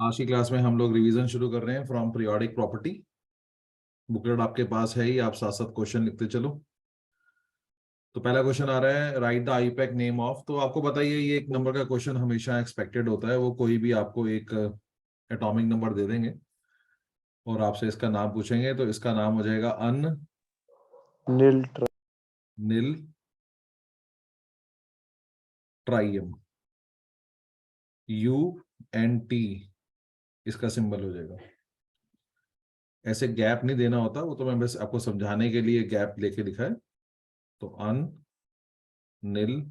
आज की क्लास में हम लोग रिवीजन शुरू कर रहे हैं फ्रॉम पीरियोडिक प्रॉपर्टी। बुकलेट आपके पास है ही, आप साथ साथ क्वेश्चन लिखते चलो। तो पहला क्वेश्चन आ रहा है, right the IUPAC name of. तो आपको बताइए, ये एक नंबर का क्वेश्चन हमेशा एक्सपेक्टेड होता है। वो कोई भी आपको एक एटॉमिक नंबर दे देंगे और आपसे इसका नाम पूछेंगे, तो इसका नाम हो जाएगा नील निल ट्राइयम। UNT इसका सिंबल हो जाएगा। ऐसे गैप नहीं देना होता, वो तो मैं बस आपको समझाने के लिए गैप लेके लिखा है। तो निल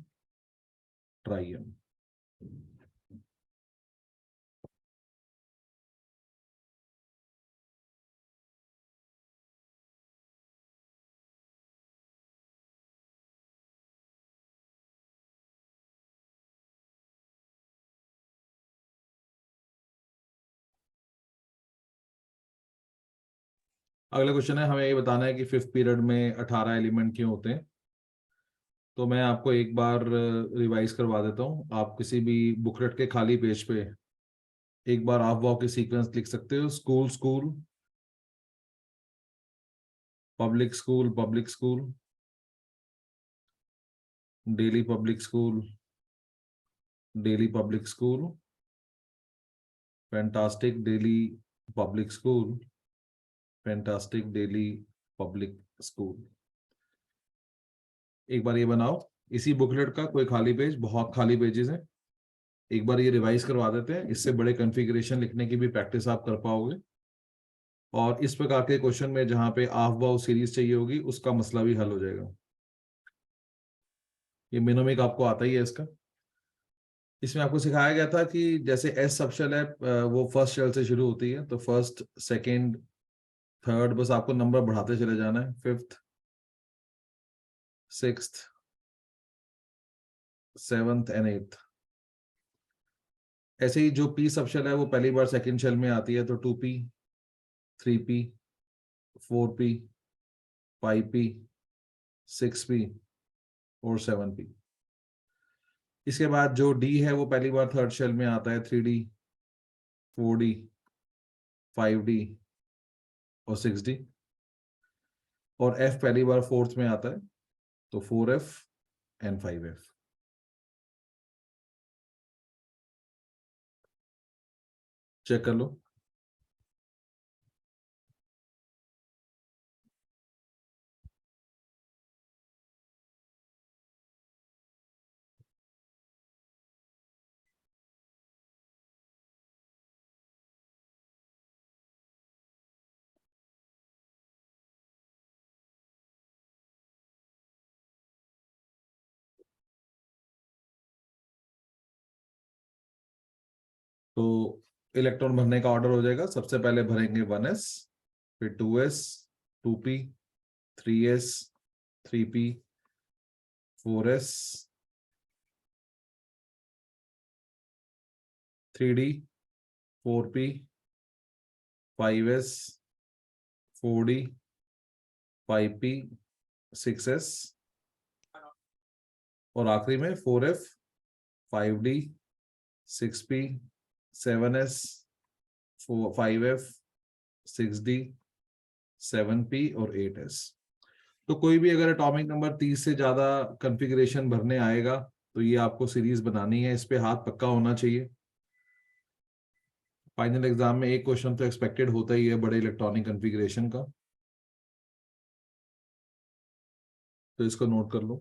ट्राइयम। अगला क्वेश्चन है, हमें ये बताना है कि फिफ्थ पीरियड में 18 एलिमेंट क्यों होते हैं। तो मैं आपको एक बार रिवाइज करवा देता हूँ। आप किसी भी बुकलेट के खाली पेज पे एक बार ऑफ वाव की सीक्वेंस लिख सकते हो। School school, public school public school, daily public school daily public school, fantastic daily public school, fantastic daily public school. एक बार ये बनाओ, इसी बुकलेट का कोई खाली पेज, बहुत खाली पेजेस हैं। एक बार ये रिवाइज करवा देते हैं, इससे बड़े कॉन्फ़िगरेशन लिखने की भी प्रैक्टिस आप कर पाओगे। और इस प्रकार के क्वेश्चन में जहां पे ऑफ बाउ सीरीज चाहिए होगी, उसका मसला भी हल हो जाएगा। ये मिनोमिक आपको आता ही है इसका। इसमें आपको सिखाया गया था कि जैसे एस सब शेल है, वो फर्स्ट शेल से शुरू होती है। तो फर्स्ट, सेकेंड, थर्ड, बस आपको नंबर बढ़ाते चले जाना है। Fifth, sixth, seventh and eighth. ऐसे ही जो पी सब शेल है वो पहली बार सेकेंड शेल में आती है। तो 2P, 3P, 4P, 5P, 6P और 7P। इसके बाद जो डी है वो पहली बार थर्ड शेल में आता है। 3D, 4D, 5D और 6D। और एफ पहली बार फोर्थ में आता है। तो 4F एंड 5F। चेक कर लो। तो इलेक्ट्रॉन भरने का ऑर्डर हो जाएगा। सबसे पहले भरेंगे 1s, फिर 2s, 2p, 3s, 3p, 4s, 3d, 4p, 5s, 4d, 5p, 6s और आखिरी में 4f, 5d, 6p, 7s, 5f, 6d, 7p और 8s। तो कोई भी अगर एटॉमिक नंबर 30 से ज्यादा कॉन्फ़िगरेशन भरने आएगा, तो ये आपको सीरीज बनानी है। इस पे हाथ पक्का होना चाहिए। फाइनल एग्जाम में एक क्वेश्चन तो एक्सपेक्टेड होता ही है बड़े इलेक्ट्रॉनिक कॉन्फ़िगरेशन का। तो इसको नोट कर लो।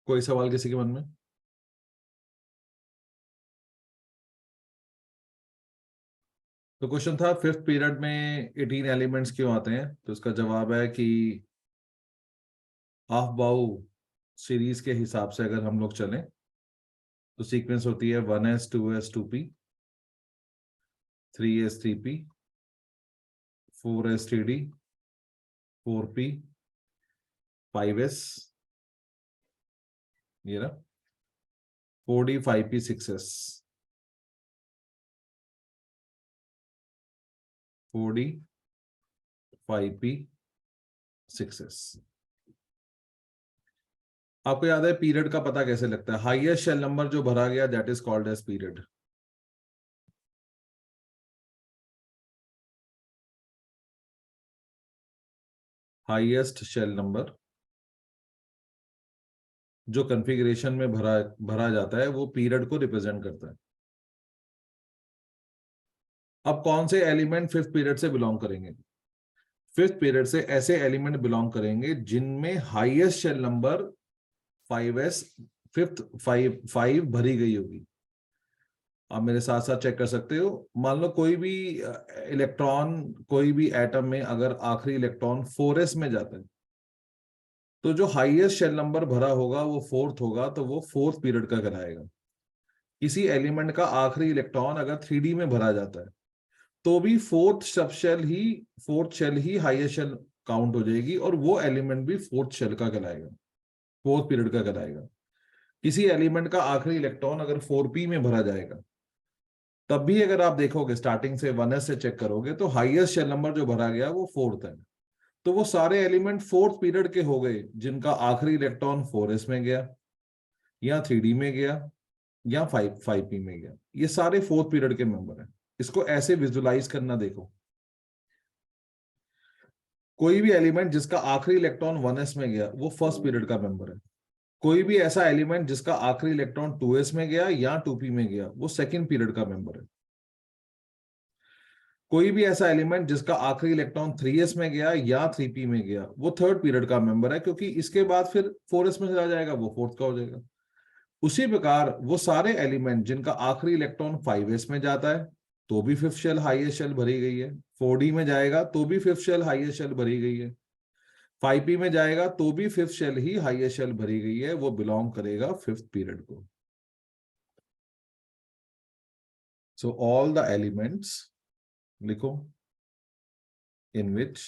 कोई सवाल किसी के मन में? तो क्वेश्चन था, फिफ्थ पीरियड में 18 एलिमेंट्स क्यों आते हैं। तो इसका जवाब है कि ऑफ बाउ सीरीज के हिसाब से अगर हम लोग चलें, तो सीक्वेंस होती है 1s 2s 2p 3s 3p 4s 3d 4p 5s, ये ना 4d 5p 6s 4d 5p 6s। आपको याद है पीरियड का पता कैसे लगता है? हाईएस्ट शेल नंबर जो भरा गया that is called as period. Highest shell number जो कॉन्फ़िगरेशन में भरा भरा जाता है वो पीरियड को रिप्रेजेंट करता है। अब कौन से एलिमेंट फिफ्थ पीरियड से बिलोंग करेंगे? फिफ्थ पीरियड से ऐसे एलिमेंट बिलोंग करेंगे जिनमें highest shell number 5s, fifth 5 भरी गई होगी। आप मेरे साथ साथ चेक कर सकते हो। मान लो कोई भी इलेक्ट्रॉन, कोई भी एटम में अगर आखिरी इलेक्ट्रॉन 4s में जाता है तो जो हाईएस्ट शेल नंबर भरा होगा वो फोर्थ होगा, तो वो फोर्थ पीरियड का कहलाएगा। किसी एलिमेंट का आखिरी इलेक्ट्रॉन अगर 3d में भरा जाता है तो भी फोर्थ शेल ही हाईएस्ट शेल काउंट हो जाएगी और वो एलिमेंट भी फोर्थ शेल का कहलाएगा, फोर्थ पीरियड का कहलाएगा। किसी एलिमेंट का आखिरी इलेक्ट्रॉन अगर 4p में भरा जाएगा तब भी अगर आप देखोगे स्टार्टिंग से 1s से चेक करोगे तो हाईएस्ट शेल नंबर जो भरा गया वो फोर्थ है। तो वो सारे एलिमेंट फोर्थ पीरियड के हो गए जिनका आखिरी इलेक्ट्रॉन 4s में गया या 3d में गया या 5p में गया। ये सारे फोर्थ पीरियड के मेंबर हैं। इसको ऐसे विजुलाइज करना देखो। कोई भी एलिमेंट जिसका आखिरी इलेक्ट्रॉन 1s में गया वो फर्स्ट पीरियड का मेंबर है। कोई भी ऐसा एलिमेंट जिसका आखिरी इलेक्ट्रॉन 2s में गया या 2p में गया वो सेकंड पीरियड का मेंबर है। कोई भी ऐसा एलिमेंट जिसका आखिरी इलेक्ट्रॉन 3s में गया या 3p में गया वो थर्ड पीरियड का मेंबर है, क्योंकि इसके बाद फिर 4s में चला जाएगा वो फोर्थ का हो जाएगा। उसी प्रकार वो सारे एलिमेंट जिनका आखिरी इलेक्ट्रॉन 5s में जाता है तो भी फिफ्थ शेल हाईएस्ट शेल भरी गई है, 4d में जाएगा तो भी फिफ्थ शेल हाईएस्ट शेल भरी गई है, 5p में जाएगा तो भी फिफ्थ शेल ही हाईएस्ट शेल भरी गई है, वो बिलोंग करेगा फिफ्थ पीरियड को। सो ऑल द एलिमेंट्स लिखो इन विच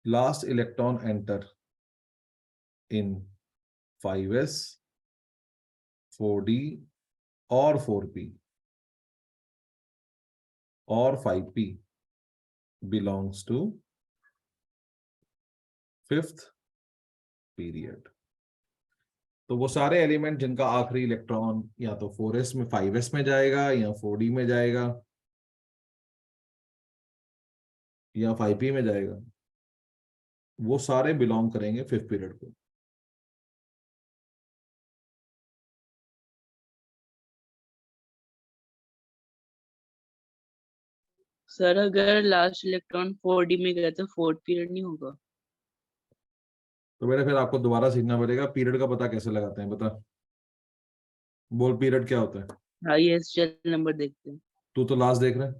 last electron enter in 5s 4d or 4p or 5p belongs to fifth period। तो वो सारे एलिमेंट जिनका आखिरी इलेक्ट्रॉन या तो 4s में 5s में जाएगा या 4d में जाएगा या 5p में जाएगा वो सारे बिलोंग करेंगे फिफ्थ पीरियड को। सर अगर लास्ट इलेक्ट्रॉन 4d में गया तो फोर्थ पीरियड नहीं होगा? तो मेरा फिर आपको दोबारा सीखना पड़ेगा पीरियड का पता कैसे लगाते हैं। बता, बोल पीरियड क्या होता है? हाईएस्ट शेल नंबर देखते हैं। तू तो लास्ट देख रहा है।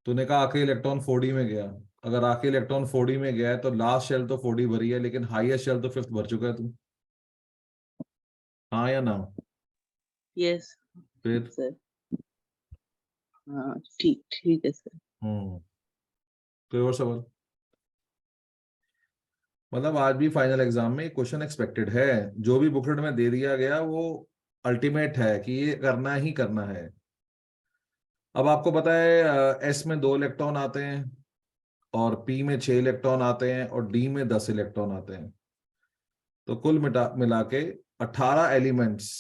तूने कहा आखिरी इलेक्ट्रॉन 4d में गया। अगर आखिरी इलेक्ट्रॉन 4d में गया है तो लास्ट शेल तो 4d भरी है, लेकिन हाईएस्ट शेल तो फिफ्थ भर चुका है तू। हाँ या ना? यस फिर सर। हाँ ठीक ठीक है सर। कोई और सवाल? मतलब आज भी फाइनल एग्जाम में क्वेश्चन एक्सपेक्टेड है। जो भी बुकलेट में दे दिया गया वो अल्टीमेट है कि ये करना ही करना है। अब आपको पता है एस में 2 इलेक्ट्रॉन आते हैं और पी में 6 इलेक्ट्रॉन आते हैं और डी में 10 इलेक्ट्रॉन आते हैं। तो कुल मिला के 18 elements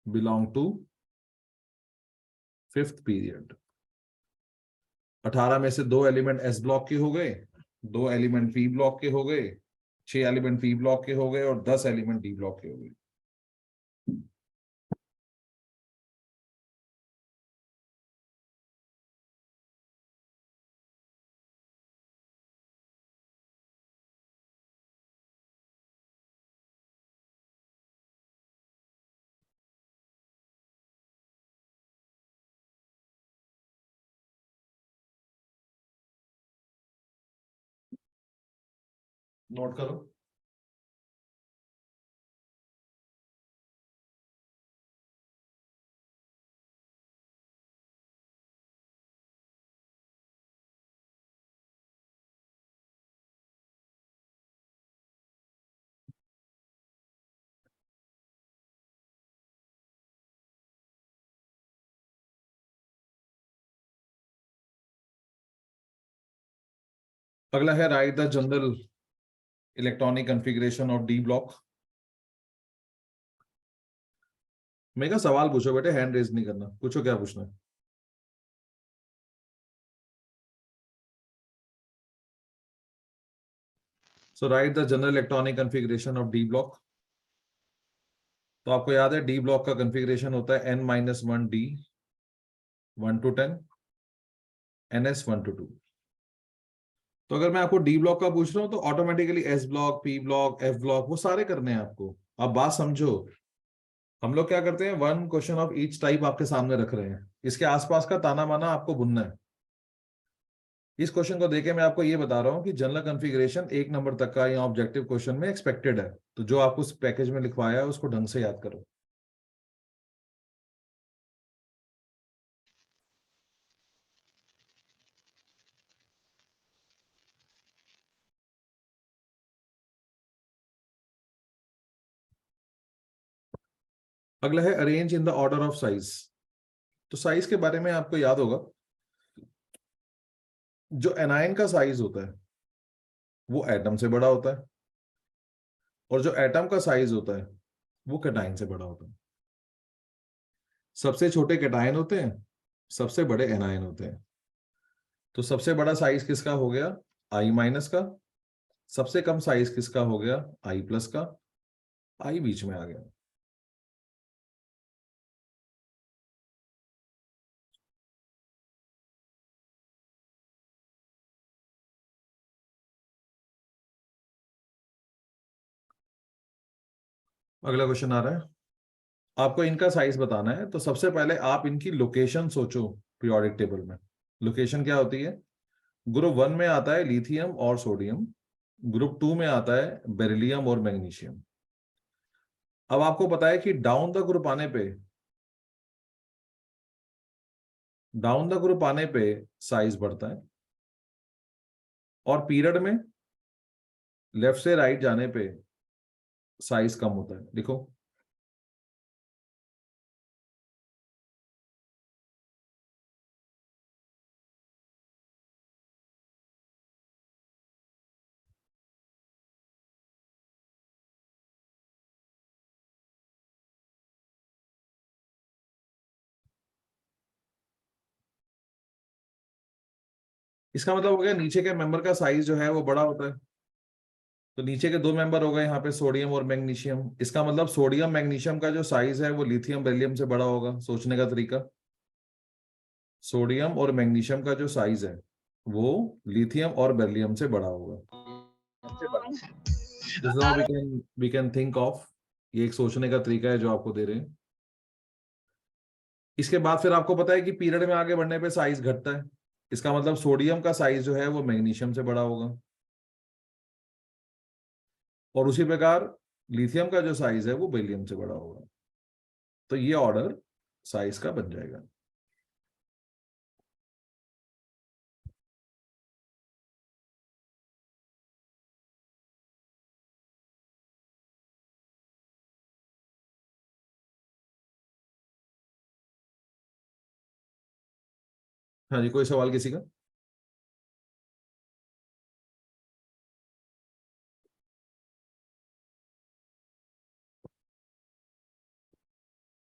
belong to fifth period. 18 में से 2 एलिमेंट एस ब्लॉक के हो गए, 2 एलिमेंट पी ब्लॉक के हो गए, 6 एलिमेंट पी ब्लॉक के हो गए और 10 एलिमेंट डी ब्लॉक के हो गए। नोट करो। अगला है right the general electronic configuration of d block. मेरा सवाल पूछो बेटे, हैंड रेज नहीं करना, पूछो क्या पूछना है। So write the general electronic configuration of d block. तो आपको याद है डी ब्लॉक का कॉन्फ़िगरेशन होता है n-1 D 1 to 10 ns 1 to 2। तो अगर मैं आपको डी ब्लॉक का पूछ रहा हूं तो automatically S block, P block, F block वो सारे करने हैं आपको। आप बात समझो, हम लोग क्या करते हैं, one question of each type आपके सामने रख रहे हैं, इसके आसपास का ताना माना आपको बुनना है। इस क्वेश्चन को देके मैं आपको ये बता रहा हूं कि जनरल कॉन्फ़िगरेशन 1 नंबर तक का या ऑब्जेक्टिव क्वेश्चन में एक्सपेक्टेड है, तो जो आपको उस पैकेज में लिखवाया है उसको ढंग से याद करो। अगला है arrange in the order of size. तो साइज के बारे में आपको याद होगा, जो एनायन का साइज होता है वो एटम से बड़ा होता है, और जो एटम का साइज होता है वो कैटायन से बड़ा होता है। सबसे छोटे कैटायन होते हैं, सबसे बड़े एनायन होते हैं। तो सबसे बड़ा साइज किसका हो गया, आई माइनस का। सबसे कम साइज किसका हो गया, आई प्लस का। आई बीच में आ गया। अगला क्वेश्चन आ रहा है, आपको इनका साइज बताना है। तो सबसे पहले आप इनकी लोकेशन सोचो पीरियोडिक टेबल में। लोकेशन क्या होती है, ग्रुप 1 में आता है लिथियम और सोडियम, ग्रुप 2 में आता है बेरिलियम और मैग्नीशियम। अब आपको पता है कि डाउन द ग्रुप आने पे साइज बढ़ता है, और पीरियड में लेफ्ट से राइट जाने पे साइज कम होता है। देखो, इसका मतलब हो गया नीचे के मेंबर का साइज जो है वो बड़ा होता है। तो नीचे के 2 मेंबर हो गए यहाँ पे सोडियम और मैग्नीशियम। इसका मतलब सोडियम मैग्नीशियम का जो साइज है वो लिथियम बेरिलियम से बड़ा होगा। सोचने का तरीका, सोडियम और मैग्नीशियम का जो साइज है वो लिथियम और बेरिलियम से बड़ा होगा। This now we can think of, ये एक सोचने का तरीका है जो आपको दे रहे हैं। इसके बाद फिर आपको पता है कि पीरियड में आगे बढ़ने पे साइज घटता है। इसका मतलब सोडियम का साइज जो है वो मैग्नीशियम से बड़ा होगा, और उसी प्रकार लिथियम का जो साइज है वो बेरिलियम से बड़ा होगा। तो ये ऑर्डर साइज का बन जाएगा। हाँ जी, कोई सवाल किसी का?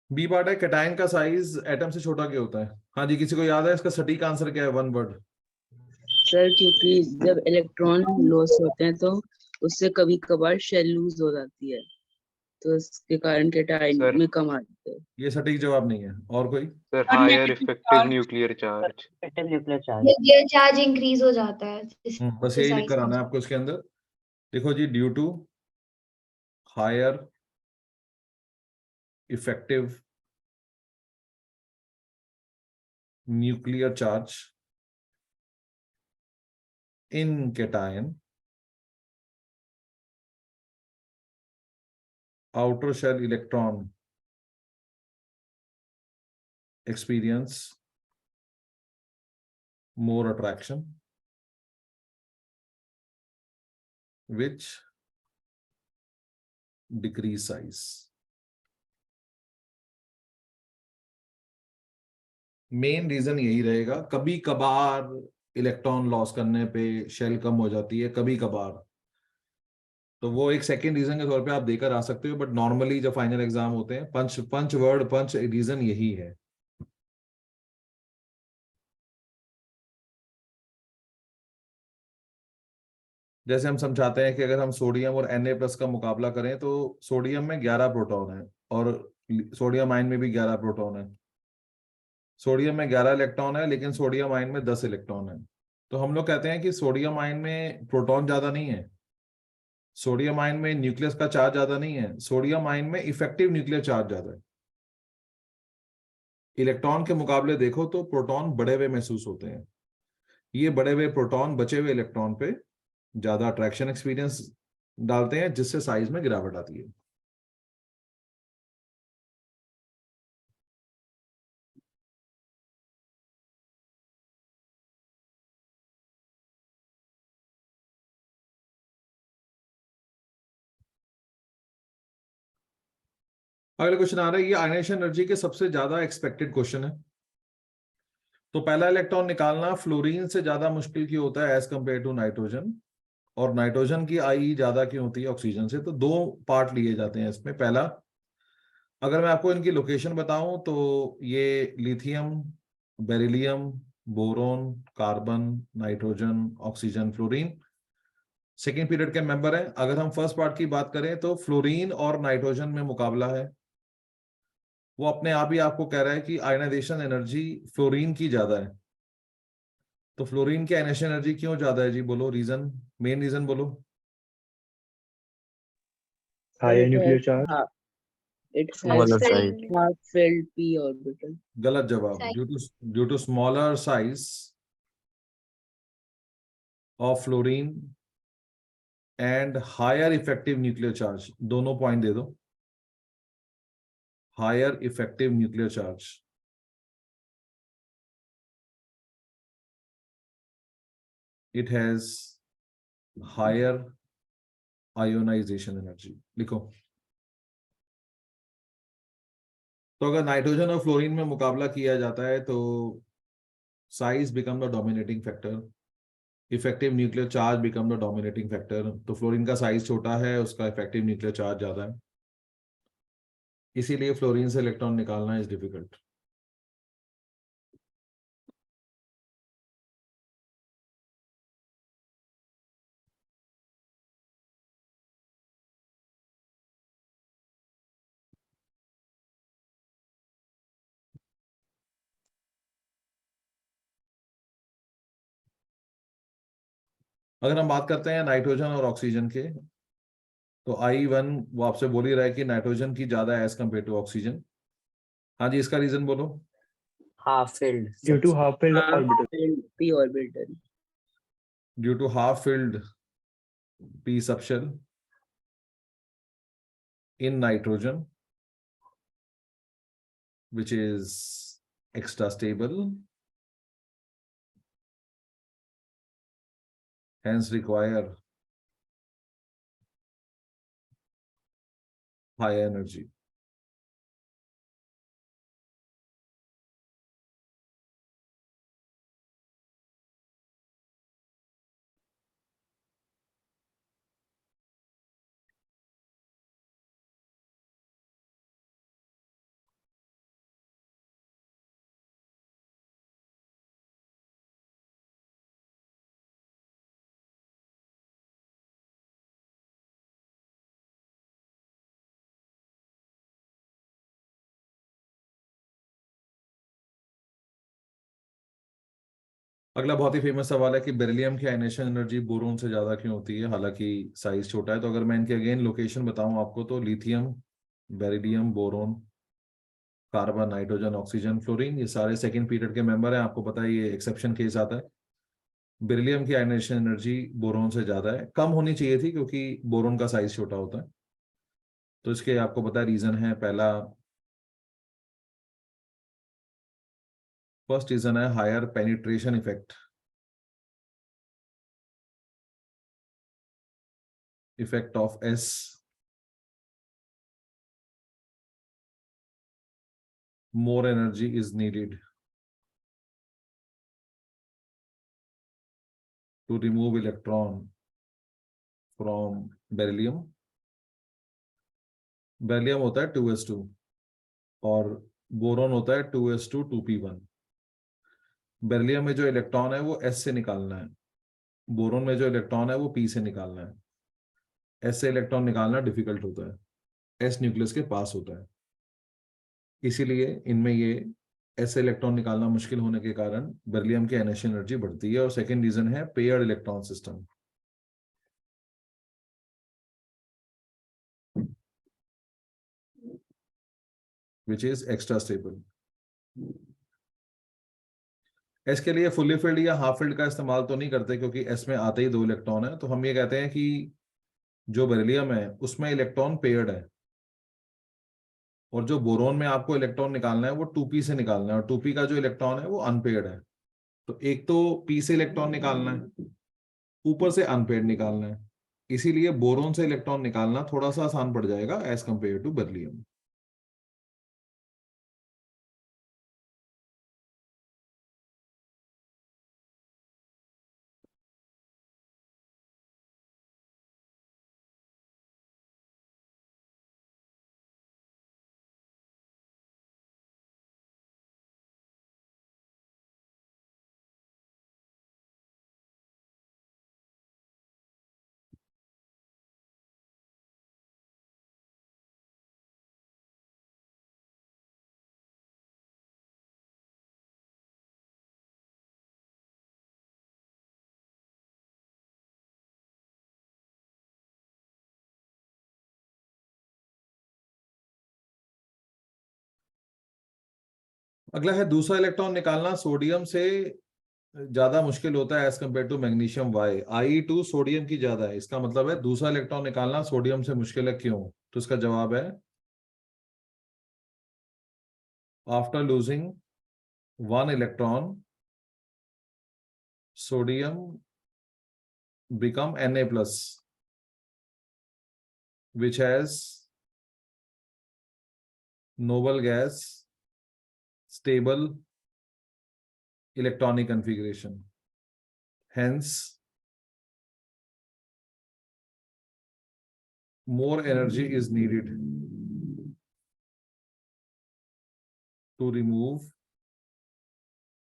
बी पार्ट है, कैटायन का साइज एटम से छोटा क्यों होता है? हाँ जी, किसी को याद है इसका सटीक आंसर क्या है, वन वर्ड? सर क्योंकि जब इलेक्ट्रॉन लॉस होते हैं तो उससे कभी कभार शेल लूज हो जाती है, तो इसके कारण कैटायन सर में कम आ जाता है। ये सटीक जवाब नहीं है। और कोई? सर और higher negative effective charge। Nuclear charge. Nuclear charge increase हो जाता है बस यही लिख कर आना है आपको इसके अंदर। देखो जी, due to higher effective nuclear charge in cation, outer shell electron experience more attraction, which decrease size. Main reason यही रहेगा। कभी कभार इलेक्ट्रॉन लॉस करने पे शेल कम हो जाती है कभी कभार, तो वो एक सेकेंड रीजन के तौर पे आप देकर आ सकते हो, बट नॉर्मली जब फाइनल एग्जाम होते हैं पंच रीजन यही है। जैसे हम समझाते हैं कि अगर हम सोडियम और Na+ का मुकाबला करें तो सोडियम में 11 प्रोटॉन है और सोडियम आयन में भी 11 प्रोटॉन है। सोडियम में 11 इलेक्ट्रॉन है लेकिन सोडियम आयन में 10 इलेक्ट्रॉन है। तो हम लोग कहते हैं कि सोडियम आयन में प्रोटॉन ज्यादा नहीं है, सोडियम आयन में न्यूक्लियस का चार्ज ज्यादा नहीं है, सोडियम आयन में इफेक्टिव न्यूक्लियर चार्ज ज्यादा है। इलेक्ट्रॉन के मुकाबले देखो तो प्रोटॉन बढ़े हुए महसूस होते हैं। ये बढ़े हुए प्रोटॉन बचे हुए इलेक्ट्रॉन पे ज्यादा अट्रैक्शन एक्सपीरियंस डालते हैं, जिससे साइज में गिरावट आती है। अगला क्वेश्चन आ रहा है, ये आयनेशन एनर्जी के सबसे ज्यादा एक्सपेक्टेड क्वेश्चन है। तो पहला इलेक्ट्रॉन निकालना फ्लोरीन से ज्यादा मुश्किल क्यों होता है एज कंपेयर टू नाइट्रोजन, और नाइट्रोजन की आई ज्यादा क्यों होती है ऑक्सीजन से? तो दो पार्ट लिए जाते हैं इसमें। पहला, अगर मैं आपको इनकी लोकेशन बताऊं तो ये lithium, beryllium, boron, carbon, nitrogen, oxygen, fluorine second period के मेंबर हैं। अगर हम फर्स्ट पार्ट की बात करें तो फ्लोरीन और नाइट्रोजन में मुकाबला है। वो अपने आप ही आपको कह रहा है कि आयनाइजेशन एनर्जी फ्लोरीन की ज्यादा है। तो फ्लोरीन की आयनाइजेशन एनर्जी क्यों ज्यादा है जी? बोलो रीजन, मेन रीजन बोलो। higher it nuclear has charge. it has Smaller size. half-filled p orbital. गलत जवाब। Due to smaller size of fluorine and higher effective nuclear charge, दोनों पॉइंट दे दो। Higher effective nuclear charge, it has higher ionisation energy. लिखो। तो अगर nitrogen और fluorine में मुकाबला किया जाता है तो size become the dominating factor, effective nuclear charge become the dominating factor. तो फ्लोरीन का साइज छोटा है, उसका इफेक्टिव न्यूक्लियर चार्ज ज्यादा है, इसीलिए फ्लोरीन से इलेक्ट्रॉन निकालना इज डिफिकल्ट। अगर हम बात करते हैं नाइट्रोजन और ऑक्सीजन के, तो I1 वो आपसे बोल ही रहा है कि नाइट्रोजन की ज्यादा है एज कंपेयर टू ऑक्सीजन। हाँ जी, इसका रीजन बोलो। Half filled. Due to half-filled orbital. Half-filled p orbital. Due to half filled p subshell in nitrogen, which is extra stable, hence require higher energy. अगला बहुत ही famous सवाल है कि beryllium की ionisation energy boron से ज्यादा क्यों होती है, हालांकि साइज छोटा है। तो अगर मैं इनके अगेन लोकेशन बताऊं आपको तो lithium, beryllium, boron, carbon, nitrogen, oxygen, fluorine, ये सारे सेकंड पीरियड के मेंबर हैं। आपको पता है ये एक्सेप्शन केस आता है। बेरिलियम की आयनेशन एनर्जी बोरोन से ज्यादा है, कम होनी चाहिए थी क्योंकि बोरोन का साइज छोटा होता है। तो इसके आपको पता है रीजन है। पहला, फर्स्ट रीजन है higher penetration effect, effect of S, more energy is needed to remove electron from beryllium. Beryllium होता है 2s2 और बोरॉन होता है 2s2 2p1। बेरिलियम में जो इलेक्ट्रॉन है वो s से निकालना है, बोरॉन में जो इलेक्ट्रॉन है वो p से निकालना है। s से इलेक्ट्रॉन निकालना डिफिकल्ट होता है, s न्यूक्लियस के पास होता है, इसीलिए इनमें ये s से इलेक्ट्रॉन निकालना मुश्किल होने के कारण बेरिलियम की इनिशियल एनर्जी बढ़ती है। और सेकेंड रीजन है paired electron system. which is extra stable। S के लिए फुली फिल्ड या हाफ फिल्ड का इस्तेमाल तो नहीं करते क्योंकि एस में आते ही 2 इलेक्ट्रॉन है, तो हम ये कहते हैं कि जो बेरिलियम है उसमें इलेक्ट्रॉन पेयर्ड है, और जो बोरोन में आपको इलेक्ट्रॉन निकालना है वो 2p से निकालना है, और 2p का जो इलेक्ट्रॉन है वो अनपेयर्ड है। तो एक तो p से इलेक्ट्रॉन निकालना है, ऊपर से अनपेयर्ड निकालना है, इसीलिए बोरोन से इलेक्ट्रॉन निकालना थोड़ा सा आसान पड़ जाएगा एज कंपेयर टू बेरिलियम। अगला है दूसरा इलेक्ट्रॉन निकालना सोडियम से ज्यादा मुश्किल होता है as compare to magnesium. Why Ie2 sodium की ज्यादा है, इसका मतलब है दूसरा इलेक्ट्रॉन निकालना सोडियम से मुश्किल है। क्यों? तो इसका जवाब है after losing 1 electron sodium become Na+, which has noble gas stable electronic configuration, hence more energy is needed to remove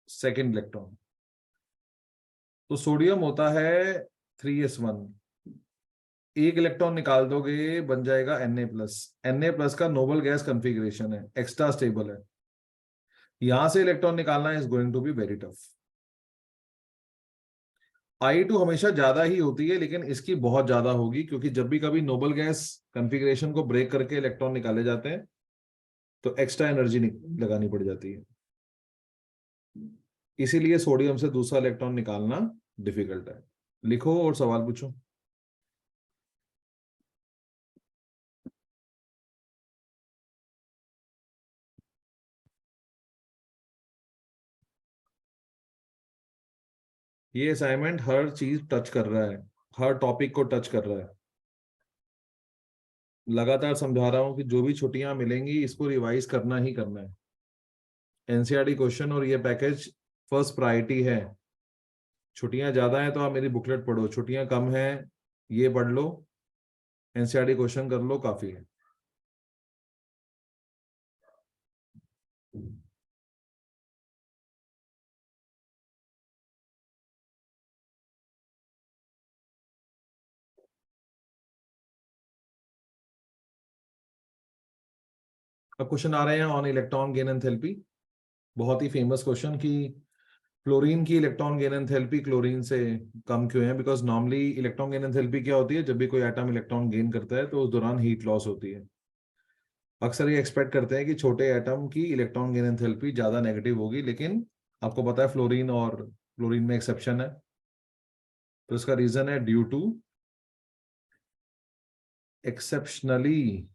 second electron। तो सोडियम होता है 3s1, एक इलेक्ट्रॉन निकाल दोगे बन जाएगा Na+। Na+ का नोबल गैस कॉन्फ़िगरेशन है, एक्स्ट्रा स्टेबल है, यहां से इलेक्ट्रॉन निकालना is going to be very tough. Ie2 हमेशा ज्यादा ही होती है, लेकिन इसकी बहुत ज्यादा होगी क्योंकि जब भी कभी नोबल गैस कॉन्फ़िगरेशन को ब्रेक करके इलेक्ट्रॉन निकाले जाते हैं तो एक्स्ट्रा एनर्जी लगानी पड़ जाती है, इसीलिए सोडियम से दूसरा इलेक्ट्रॉन निकालना डिफिकल्ट है। लिखो और सवाल पूछो। ये असाइनमेंट हर चीज टच कर रहा है, हर टॉपिक को टच कर रहा है। लगातार समझा रहा हूं कि जो भी छुट्टियां मिलेंगी इसको रिवाइज करना ही करना है। एनसीईआरटी क्वेश्चन और ये पैकेज फर्स्ट प्रायोरिटी है। छुट्टियां ज्यादा हैं तो आप मेरी बुकलेट पढ़ो, छुट्टियां कम हैं ये पढ़ लो, एनसीईआरटी क्वेश्चन कर लो, काफी है। अब क्वेश्चन आ रहे हैं ऑन इलेक्ट्रॉन गेन एंथैल्पी। बहुत ही फेमस क्वेश्चन कि फ्लोरीन की इलेक्ट्रॉन गेन एंथैल्पी क्लोरीन से कम क्यों है? Because normally electron gain enthalpy क्या होती है, जब भी कोई एटम इलेक्ट्रॉन गेन करता है तो उस दौरान हीट लॉस होती है। अक्सर ये एक्सपेक्ट करते हैं कि छोटे एटम की इलेक्ट्रॉन गेन एंथैल्पी ज्यादा नेगेटिव होगी, लेकिन आपको पता है फ्लोरीन और क्लोरीन में एक्सेप्शन है। तो इसका रीजन है due to exceptionally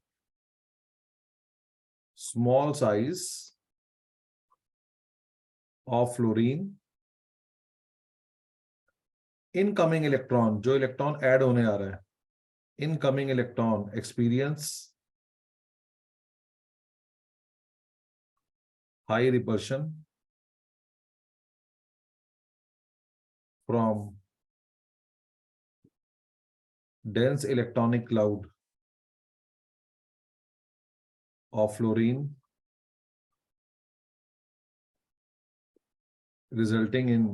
small size of fluorine, incoming electron, जो इलेक्ट्रॉन ऐड होने आ रहा है, incoming electron experience high repulsion from dense electronic cloud of fluorine resulting in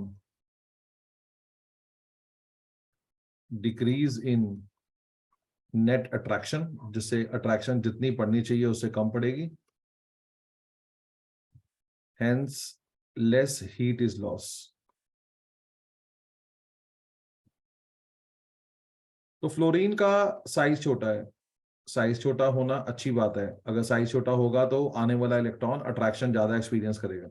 decrease in net attraction, जिससे attraction जितनी पड़नी चाहिए उससे कम पड़ेगी, hence less heat is lost. तो फ्लोरीन का साइज छोटा है, साइज छोटा होना अच्छी बात है, अगर साइज छोटा होगा तो आने वाला इलेक्ट्रॉन अट्रैक्शन ज्यादा एक्सपीरियंस करेगा,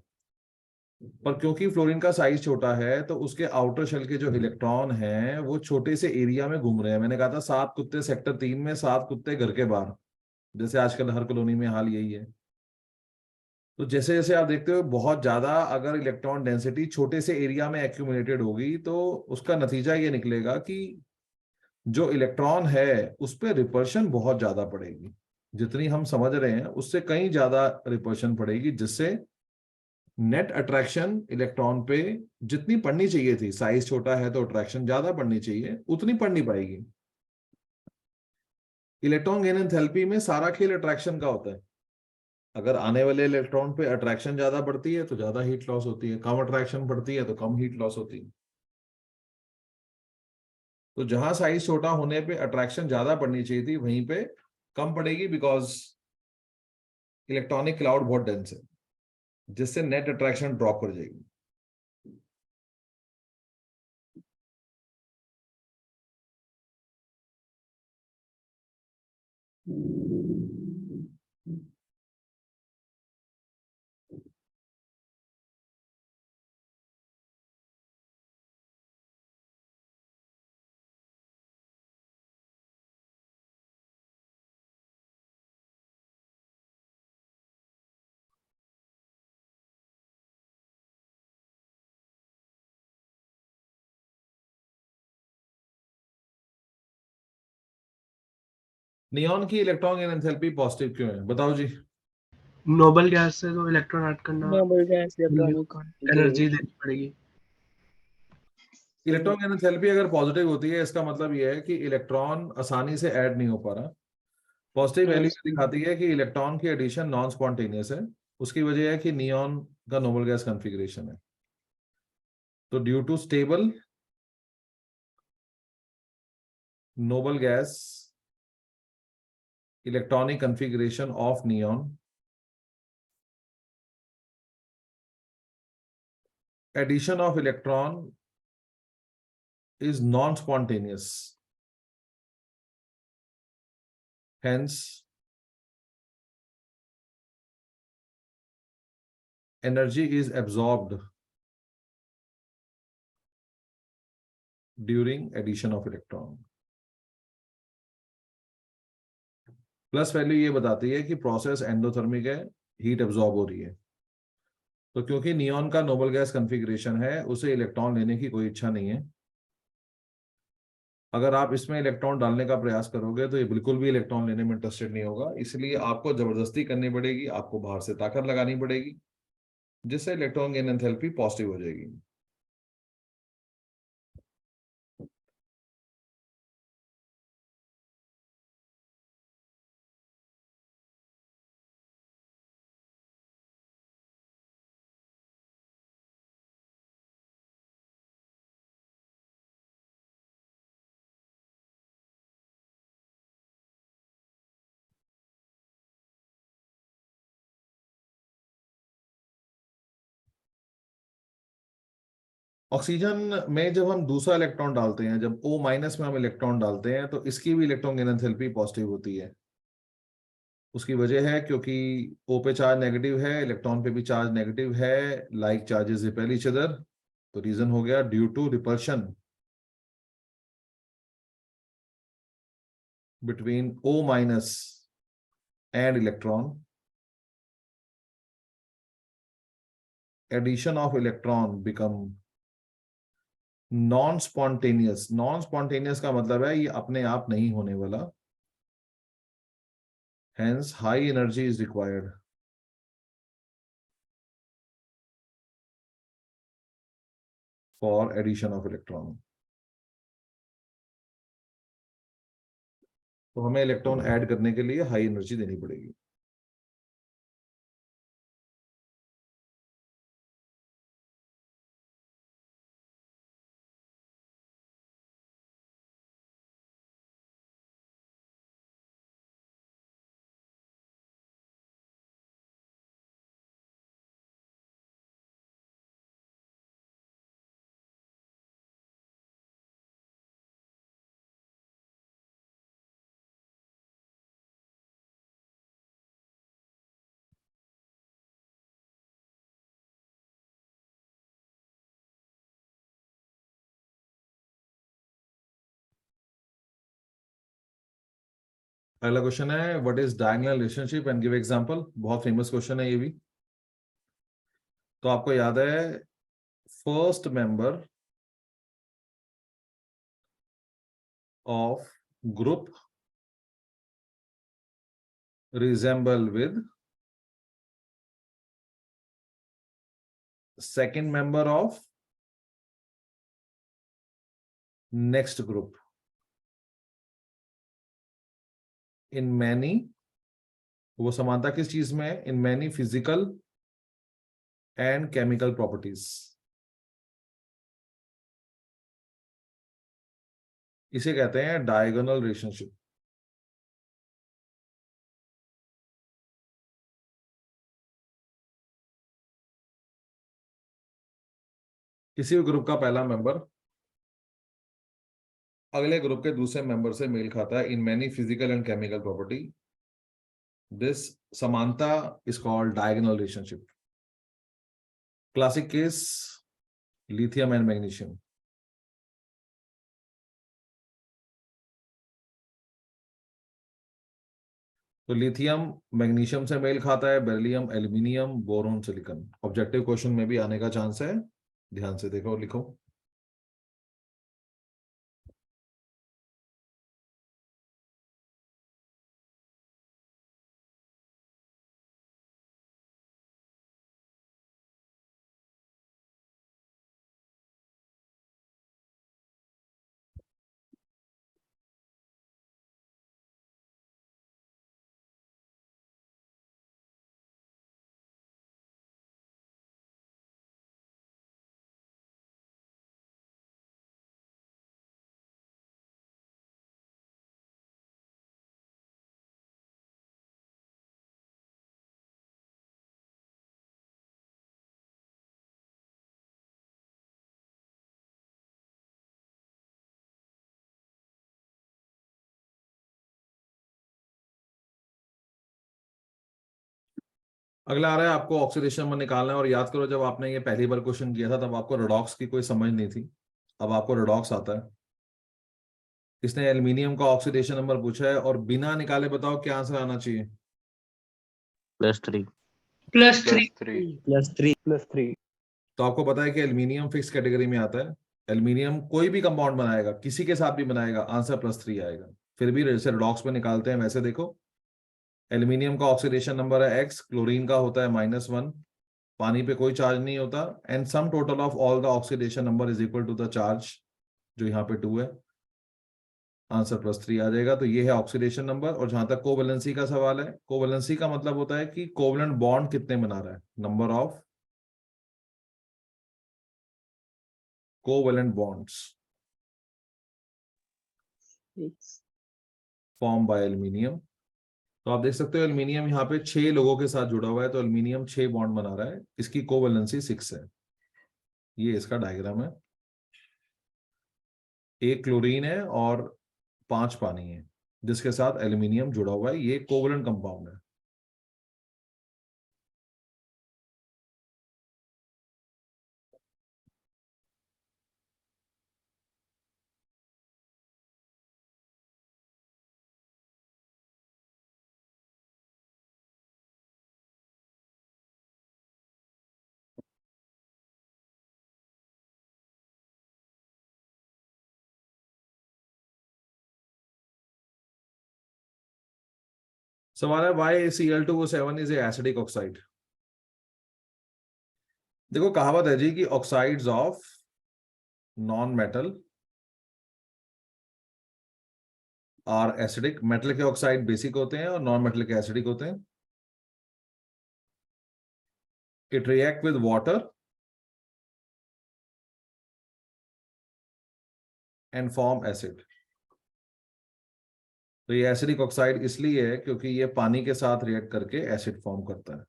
पर क्योंकि फ्लोरीन का साइज छोटा है तो उसके आउटर शेल के जो इलेक्ट्रॉन हैं वो छोटे से एरिया में घूम रहे हैं। मैंने कहा था 7 कुत्ते सेक्टर 3 में, 7 कुत्ते घर के बाहर, जैसे आजकल हर कॉलोनी में हाल यही है। तो जैसे जैसे आप देखते हो बहुत ज्यादा अगर इलेक्ट्रॉन डेंसिटी छोटे से एरिया में एक्यूमुलेटेड होगी तो उसका नतीजा ये निकलेगा कि जो इलेक्ट्रॉन है उस पर रिपल्शन बहुत ज्यादा पड़ेगी, जितनी हम समझ रहे हैं उससे कहीं ज्यादा रिपल्शन पड़ेगी, जिससे नेट अट्रैक्शन इलेक्ट्रॉन पे जितनी पड़नी चाहिए थी, साइज छोटा है तो अट्रैक्शन ज्यादा पड़नी चाहिए, उतनी पड़ नहीं पाएगी। इलेक्ट्रॉन गेन एंथैल्पी में सारा खेल अट्रैक्शन का होता है। अगर आने वाले इलेक्ट्रॉन पे अट्रैक्शन ज्यादा बढ़ती है तो ज्यादा हीट लॉस होती है, कम अट्रैक्शन बढ़ती है तो कम हीट लॉस होती है। तो जहां साइज छोटा होने पे अट्रैक्शन ज्यादा पड़नी चाहिए थी वहीं पे कम पड़ेगी, बिकॉज इलेक्ट्रॉनिक क्लाउड बहुत डेंस है, जिससे नेट अट्रैक्शन ड्रॉप कर जाएगी। नियॉन की इलेक्ट्रॉन गेन एंथैल्पी पॉजिटिव क्यों है, बताओ जी। नोबल गैस से तो इलेक्ट्रॉन ऐड करना noble gas electronic energy configuration. देनी पड़ेगी। इलेक्ट्रॉन गेन एंथैल्पी अगर पॉजिटिव होती है इसका मतलब यह है कि इलेक्ट्रॉन आसानी से ऐड नहीं हो पा रहा। पॉजिटिव वैल्यू दिखाती है कि इलेक्ट्रॉन की एडिशन नॉन स्पॉन्टेनियस है, उसकी वजह है कि नियॉन का नोबल गैस कॉन्फ़िगरेशन है। तो due to stable noble gas electronic configuration of neon, addition of electron is non-spontaneous, hence energy is absorbed during addition of electron. Plus value ये बताती है कि प्रोसेस एंडोथर्मिक है, हीट एब्जॉर्ब हो रही है। तो क्योंकि नियॉन का नोबल गैस कॉन्फ़िगरेशन है उसे इलेक्ट्रॉन लेने की कोई इच्छा नहीं है। अगर आप इसमें इलेक्ट्रॉन डालने का प्रयास करोगे तो ये बिल्कुल भी इलेक्ट्रॉन लेने में इंटरेस्टेड नहीं होगा, इसलिए आपको जबरदस्ती करनी पड़ेगी, आपको बाहर से ताकत लगानी पड़ेगी, जिससे इलेक्ट्रॉन गेन एंथैल्पी पॉजिटिव हो जाएगी। ऑक्सीजन में जब हम दूसरा इलेक्ट्रॉन डालते हैं, जब O माइनस में हम इलेक्ट्रॉन डालते हैं तो इसकी भी इलेक्ट्रॉन गेन एंथैल्पी पॉजिटिव होती है। उसकी वजह है क्योंकि O पे चार्ज नेगेटिव है, इलेक्ट्रॉन पे भी चार्ज नेगेटिव है, like charges repel each other. तो रीजन हो गया due to repulsion between O minus and electron, addition of electron become non spontaneous. Non spontaneous का मतलब है ये अपने आप नहीं होने वाला, hence high energy is required for addition of electron. तो हमें इलेक्ट्रॉन ऐड करने के लिए हाई एनर्जी देनी पड़ेगी। अगला क्वेश्चन है what is diagonal relationship and give example. बहुत फेमस क्वेश्चन है ये भी। तो आपको याद है first member of group resemble with second member of next group in many. वो समानता किस चीज में है? In many physical and chemical properties. इसे कहते हैं डायगोनल रिलेशनशिप। किसी भी ग्रुप का पहला मेंबर अगले ग्रुप के दूसरे मेंबर से मेल खाता है in many physical and chemical property. This समानता is called diagonal relationship. Classic case lithium and magnesium. तो लिथियम मैग्नीशियम से मेल खाता है, beryllium aluminium boron silicon. Objective question में भी आने का चांस है, ध्यान से देखो और लिखो। अगला आ रहा है आपको ऑक्सीडेशन में निकालना है। और याद करो जब आपने ये पहली बार क्वेश्चन किया था तब आपको रेडॉक्स की कोई समझ नहीं थी, अब आपको रेडॉक्स आता है। इसने एल्यूमिनियम का ऑक्सीडेशन नंबर पूछा है और बिना निकाले बताओ क्या आंसर आना चाहिए। +3 +3 तो आपको पता है कि एल्यूमिनियम फिक्स कैटेगरी में आता है। एल्यूमिनियम कोई भी कंपाउंड बनाएगा, किसी के साथ भी बनाएगा, आंसर +3 आएगा। फिर भी जैसे रेडॉक्स में निकालते हैं वैसे देखो, एल्यूमिनियम का ऑक्सीडेशन नंबर है X, क्लोरीन का होता है -1, पानी पे कोई चार्ज नहीं होता, and sum total of all the oxidation number is equal to the charge, जो यहाँ पे 2 है। आंसर +3 आ जाएगा। तो ये है ऑक्सीडेशन नंबर। और जहां तक कोवैलेंसी का सवाल है, कोवैलेंसी का मतलब होता है कि कोवैलेंट बॉन्ड कितने बना रहा है, number of covalent bonds form by aluminium. तो आप देख सकते हो एल्यूमिनियम यहाँ पे 6 लोगों के साथ जुड़ा हुआ है, तो एल्यूमिनियम 6 बॉन्ड बना रहा है, इसकी कोवैलेंसी 6 है। ये इसका डायग्राम है। एक क्लोरीन है और 5 पानी है जिसके साथ एल्यूमिनियम जुड़ा हुआ है। ये कोवैलेंट कंपाउंड है। सवाल है Y Cl2O7 is acidic oxide. देखो कहावत है जी कि oxides of non metal are acidic, metal के ऑक्साइड बेसिक होते हैं और नॉन मेटल के एसिडिक होते हैं. It react with water and form acid. तो ये एसिडिक ऑक्साइड इसलिए है क्योंकि ये पानी के साथ रिएक्ट करके एसिड फॉर्म करता है.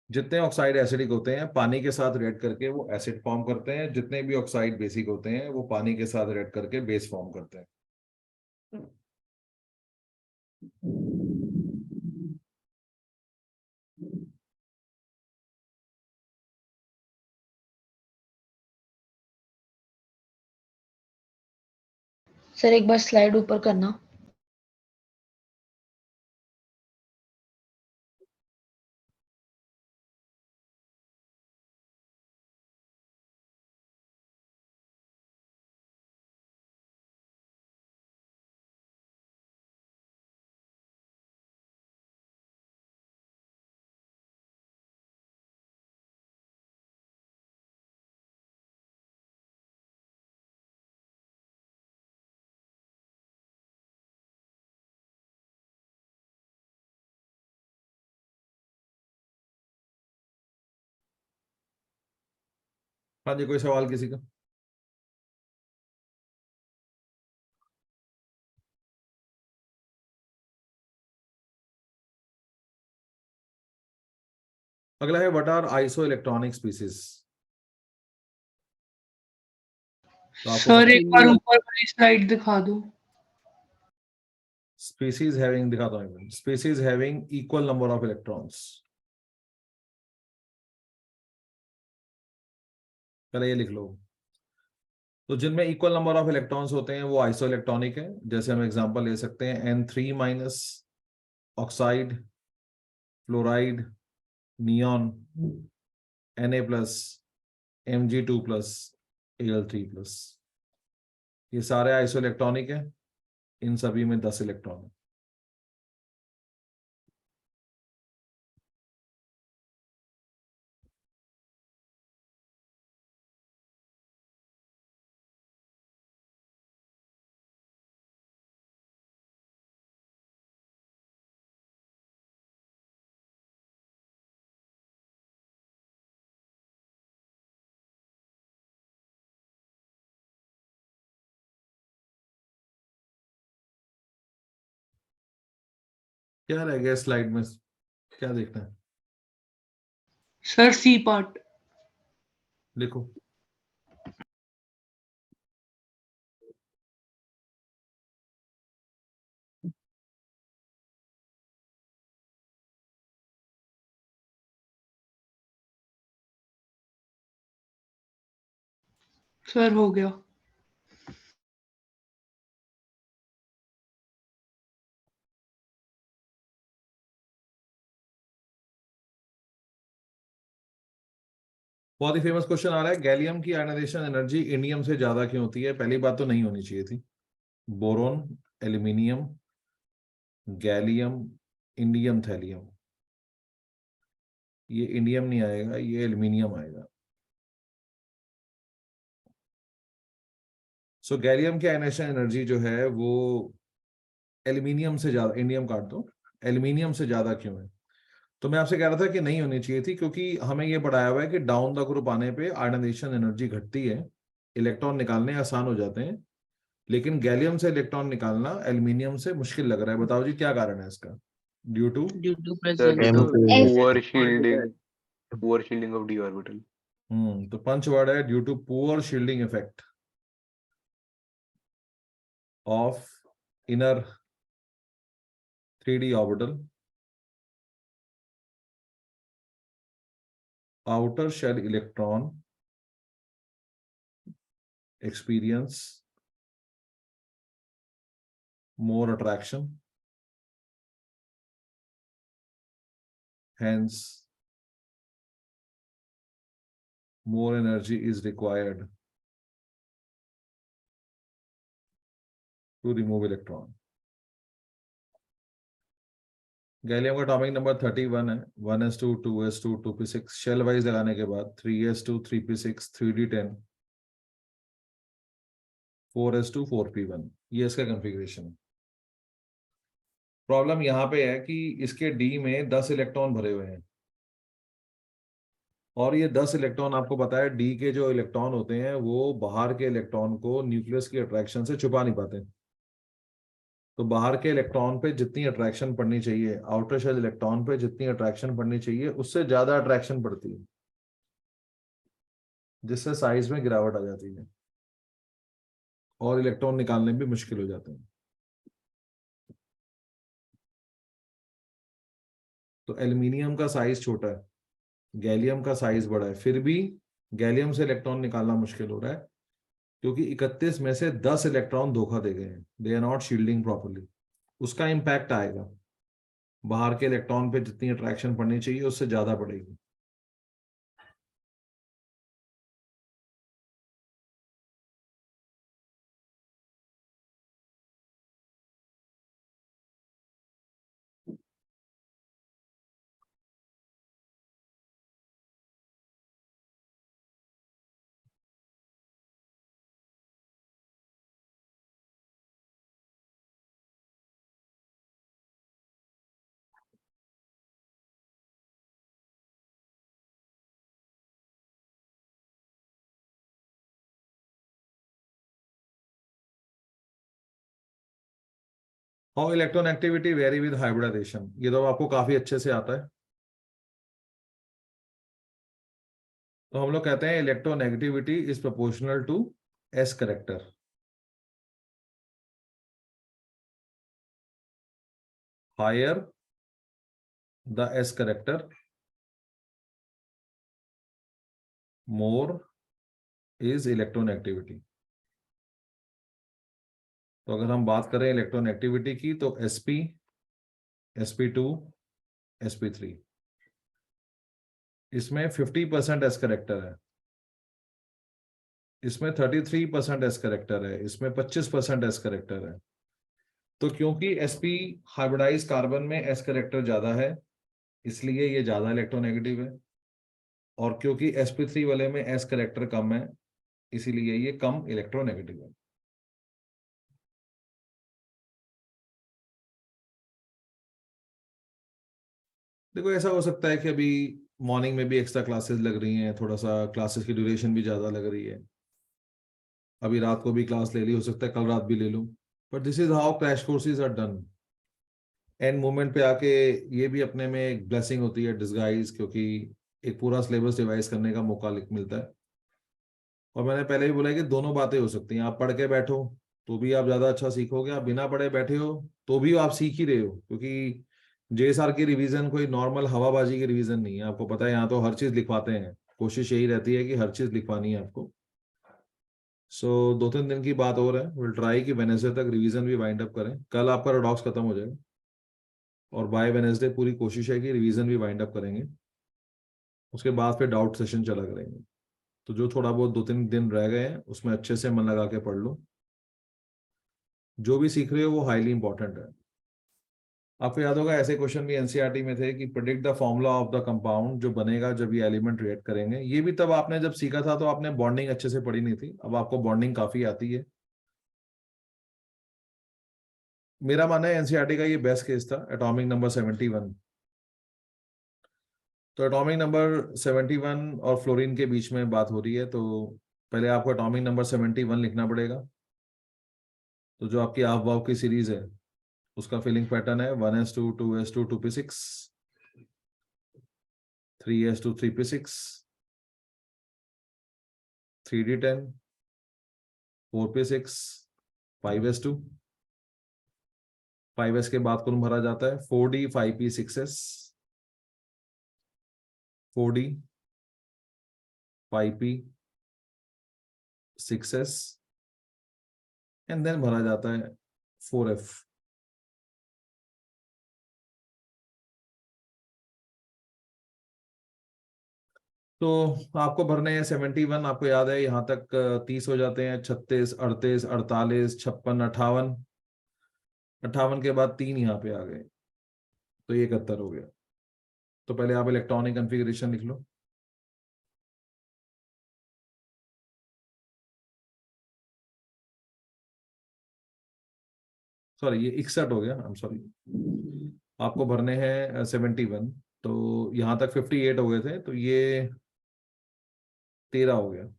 जितने ऑक्साइड एसिडिक होते हैं पानी के साथ रिएक्ट करके वो एसिड फॉर्म करते हैं, जितने भी ऑक्साइड बेसिक होते हैं वो पानी के साथ रिएक्ट करके बेस फॉर्म करते हैं. सर एक बार स्लाइड ऊपर करना. हाँ जी, कोई सवाल किसी का? अगला है what are isoelectronic species. Sir एक बार ऊपर वाली स्लाइड दिखा दो. स्पीसीज हैविंग, दिखाता हूँ. Species having equal number of electrons. पहले ये लिख लो. तो जिनमें इक्वल नंबर ऑफ इलेक्ट्रॉन्स होते हैं वो आइसो इलेक्ट्रॉनिक है. जैसे हम एग्जांपल ले सकते हैं N3 minus oxide, fluoride, neon, Na plus, Mg2 plus, Al3 plus. ये सारे आइसो इलेक्ट्रॉनिक है. इन सभी में 10 इलेक्ट्रॉन है. क्या रह गया स्लाइड में, क्या देखना है? Sir C part. लिखो. सर हो गया. बहुत ही फेमस क्वेश्चन आ रहा है, गैलियम की आयनाइजेशन एनर्जी इंडियम से ज्यादा क्यों होती है? पहली बात तो नहीं होनी चाहिए थी. Boron, aluminium, gallium, indium, thallium. ये इंडियम नहीं आएगा, ये एल्यूमिनियम आएगा. सो गैलियम की आयनाइजेशन एनर्जी जो है वो एल्यूमिनियम से ज्यादा, इंडियम काट दो, एल्यूमिनियम से ज्यादा क्यों है? तो मैं आपसे कह रहा था कि नहीं होनी चाहिए थी क्योंकि हमें ये पढ़ाया हुआ है कि डाउन द ग्रुप आने पे आयनाइजेशन एनर्जी घटती है, इलेक्ट्रॉन निकालने आसान हो जाते हैं. लेकिन गैलियम से इलेक्ट्रॉन निकालना एल्यूमिनियम से मुश्किल लग रहा है. बताओ जी क्या कारण है इसका? Due to presence of poor shielding of d orbital. तो पंच वर्ड है due to poor shielding effect of inner 3d orbital, outer shell electron experience more attraction, hence more energy is required to remove electron. Gallium का atomic number 31 है. 1s2 2s2 2p6. Shell wise लगाने के बाद 3s2 3p6 3d10 4s2 4p1. ये इसका configuration है। Problem यहाँ पे है कि इसके डी में 10 इलेक्ट्रॉन भरे हुए हैं, और ये 10 इलेक्ट्रॉन आपको पता है डी के जो इलेक्ट्रॉन होते हैं वो बाहर के इलेक्ट्रॉन को न्यूक्लियस की अट्रैक्शन से छुपा नहीं पाते। तो बाहर के इलेक्ट्रॉन पे जितनी अट्रैक्शन पड़नी चाहिए, आउटर शेल इलेक्ट्रॉन पे जितनी अट्रैक्शन पड़नी चाहिए उससे ज्यादा अट्रैक्शन पड़ती है, जिससे साइज में गिरावट आ जाती है और इलेक्ट्रॉन निकालने भी मुश्किल हो जाते हैं। तो एल्यूमिनियम का साइज छोटा है, गैलियम का साइज बड़ा है, फिर भी गैलियम से इलेक्ट्रॉन निकालना मुश्किल हो रहा है क्योंकि 31 में से 10 इलेक्ट्रॉन धोखा दे गए हैं, they are not shielding properly. उसका इम्पैक्ट आएगा, बाहर के इलेक्ट्रॉन पे जितनी अट्रैक्शन पड़नी चाहिए उससे ज्यादा पड़ेगी। How electron activity vary with hybridisation, ये तो आपको काफी अच्छे से आता है। तो हम लोग कहते हैं electronegativity is proportional to s character. Higher the s character, more is electronegativity. तो अगर हम बात करें इलेक्ट्रोनेगेटिविटी की तो sp, sp2, sp3, इसमें 50% एस करेक्टर है, इसमें 33% एस करेक्टर है, इसमें 25% एस करेक्टर है। तो क्योंकि sp हाइब्रिडाइज कार्बन में एस करेक्टर ज्यादा है इसलिए ये ज्यादा इलेक्ट्रोनेगेटिव है, और क्योंकि sp3 वाले में एस करेक्टर कम है इसीलिए ये कम इलेक्ट्रोनेगेटिव है। देखो ऐसा हो सकता है कि अभी मॉर्निंग में भी एक्स्ट्रा क्लासेस लग रही हैं, थोड़ा सा क्लासेस की ड्यूरेशन भी ज़्यादा लग रही है, अभी रात को भी क्लास ले ली, हो सकता है कल रात भी ले लूँ, but this is how crash courses are done. And moment पे आके ये भी अपने में एक ब्लेसिंग होती है, डिस्गाइज, क्योंकि एक पूरा सिलेबस रिवाइज करने का मौका मिलता है। और मैंने पहले भी बोला है कि दोनों बातें हो सकती हैं, आप पढ़ के बैठो तो भी आप ज़्यादा अच्छा सीखोगे, आप बिना पढ़े बैठे हो तो भी आप सीख ही रहे हो, क्योंकि जेएसआर की रिवीजन कोई नॉर्मल हवाबाजी की रिवीजन नहीं है। आपको पता है यहाँ तो हर चीज लिखवाते हैं, कोशिश यही रहती है कि हर चीज लिखवानी है आपको। सो 2-3 दिन की बात और है, विल ट्राई कि वेनेसडे तक रिवीजन भी वाइंड अप करें। कल आपका रेडॉक्स खत्म हो जाएगा और बाय वेनेसडे पूरी कोशिश है कि रिवीजन भी वाइंड अप करेंगे, उसके बाद फिर डाउट सेशन चला करेंगे। तो जो थोड़ा बहुत 2-3 दिन रह गए हैं उसमें अच्छे से मन लगा के पढ़ लो, जो भी सीख रहे हो वो हाईली इंपॉर्टेंट है। आपको याद होगा ऐसे क्वेश्चन भी एनसीईआरटी में थे कि predict the formula of the compound जो बनेगा जब ये एलिमेंट रिएक्ट करेंगे। ये भी तब आपने जब सीखा था तो आपने बॉन्डिंग अच्छे से पढ़ी नहीं थी, अब आपको बॉन्डिंग काफी आती है। मेरा मानना है एनसीईआरटी का ये बेस्ट केस था, एटॉमिक नंबर 71। तो एटॉमिक नंबर 71 और फ्लोरीन के बीच में बात हो रही है, तो पहले आपको एटॉमिक नंबर 71 लिखना पड़ेगा। तो जो आपकी हाफ वाव की सीरीज है उसका फिलिंग पैटर्न है 1s2 2s2 2p6 3s2 3p6 3d10 4p6 5s2 5s के बाद कौन भरा जाता है 4d 5p 6s 4d 5p 6s and then भरा जाता है 4f। तो आपको भरने हैं 71, आपको याद है यहाँ तक 30 हो जाते हैं, 36 38 48 56 58, 58 के बाद 3 यहाँ पे आ गए तो ये 71 हो गया। तो पहले आप इलेक्ट्रॉनिक कॉन्फ़िगरेशन लिख लो। सॉरी ये 61 हो गया, आई एम सॉरी, आपको भरने हैं 71, तो यहाँ तक 58 हो गए थे, तो ये 13 हो गया।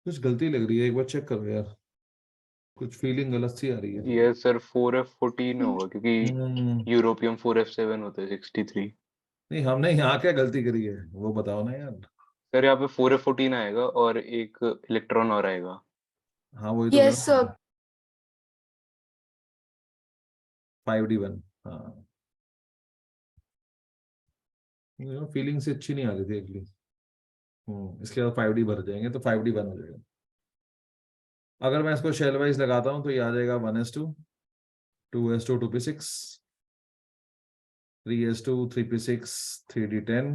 कुछ गलती लग रही है, एक बार चेक करो यार, कुछ फीलिंग गलत सी आ रही है। ये सर 4F14 होगा क्योंकि हम्म, यूरोपियम 4F7 होता है 63। नहीं हमने यहाँ क्या गलती करी है वो बताओ ना यार। सर यहाँ पे 4F14 आएगा और एक इलेक्ट्रॉन और आएगा। हाँ वही तो यस सर। 5D1, हाँ फीलिंग से अच्छी नहीं आ रही थी एक्चुअली। इसके बाद 5D भर जाएंगे तो 5D1 हो जाएगा। अगर मैं इसको शेल वाइज लगाता हूँ तो ये आ जाएगा 1s2, 2s2 2p6, 3s2 3p6 3d10,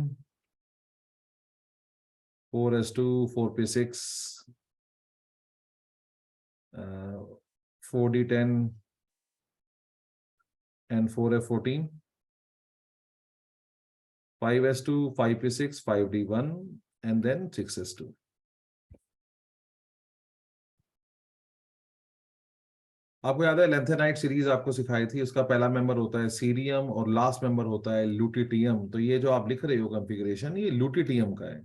4s2 4p6 4d10 and 4f14, 5s2 5p6 5d1 and then 6s2। आपको याद है लेंथेनाइट सीरीज आपको सिखाई थी, उसका पहला मेंबर होता है सीरियम और लास्ट मेंबर होता है ल्यूटिटियम। तो ये जो आप लिख रहे हो कॉन्फ़िगरेशन, ये ल्यूटिटियम का है।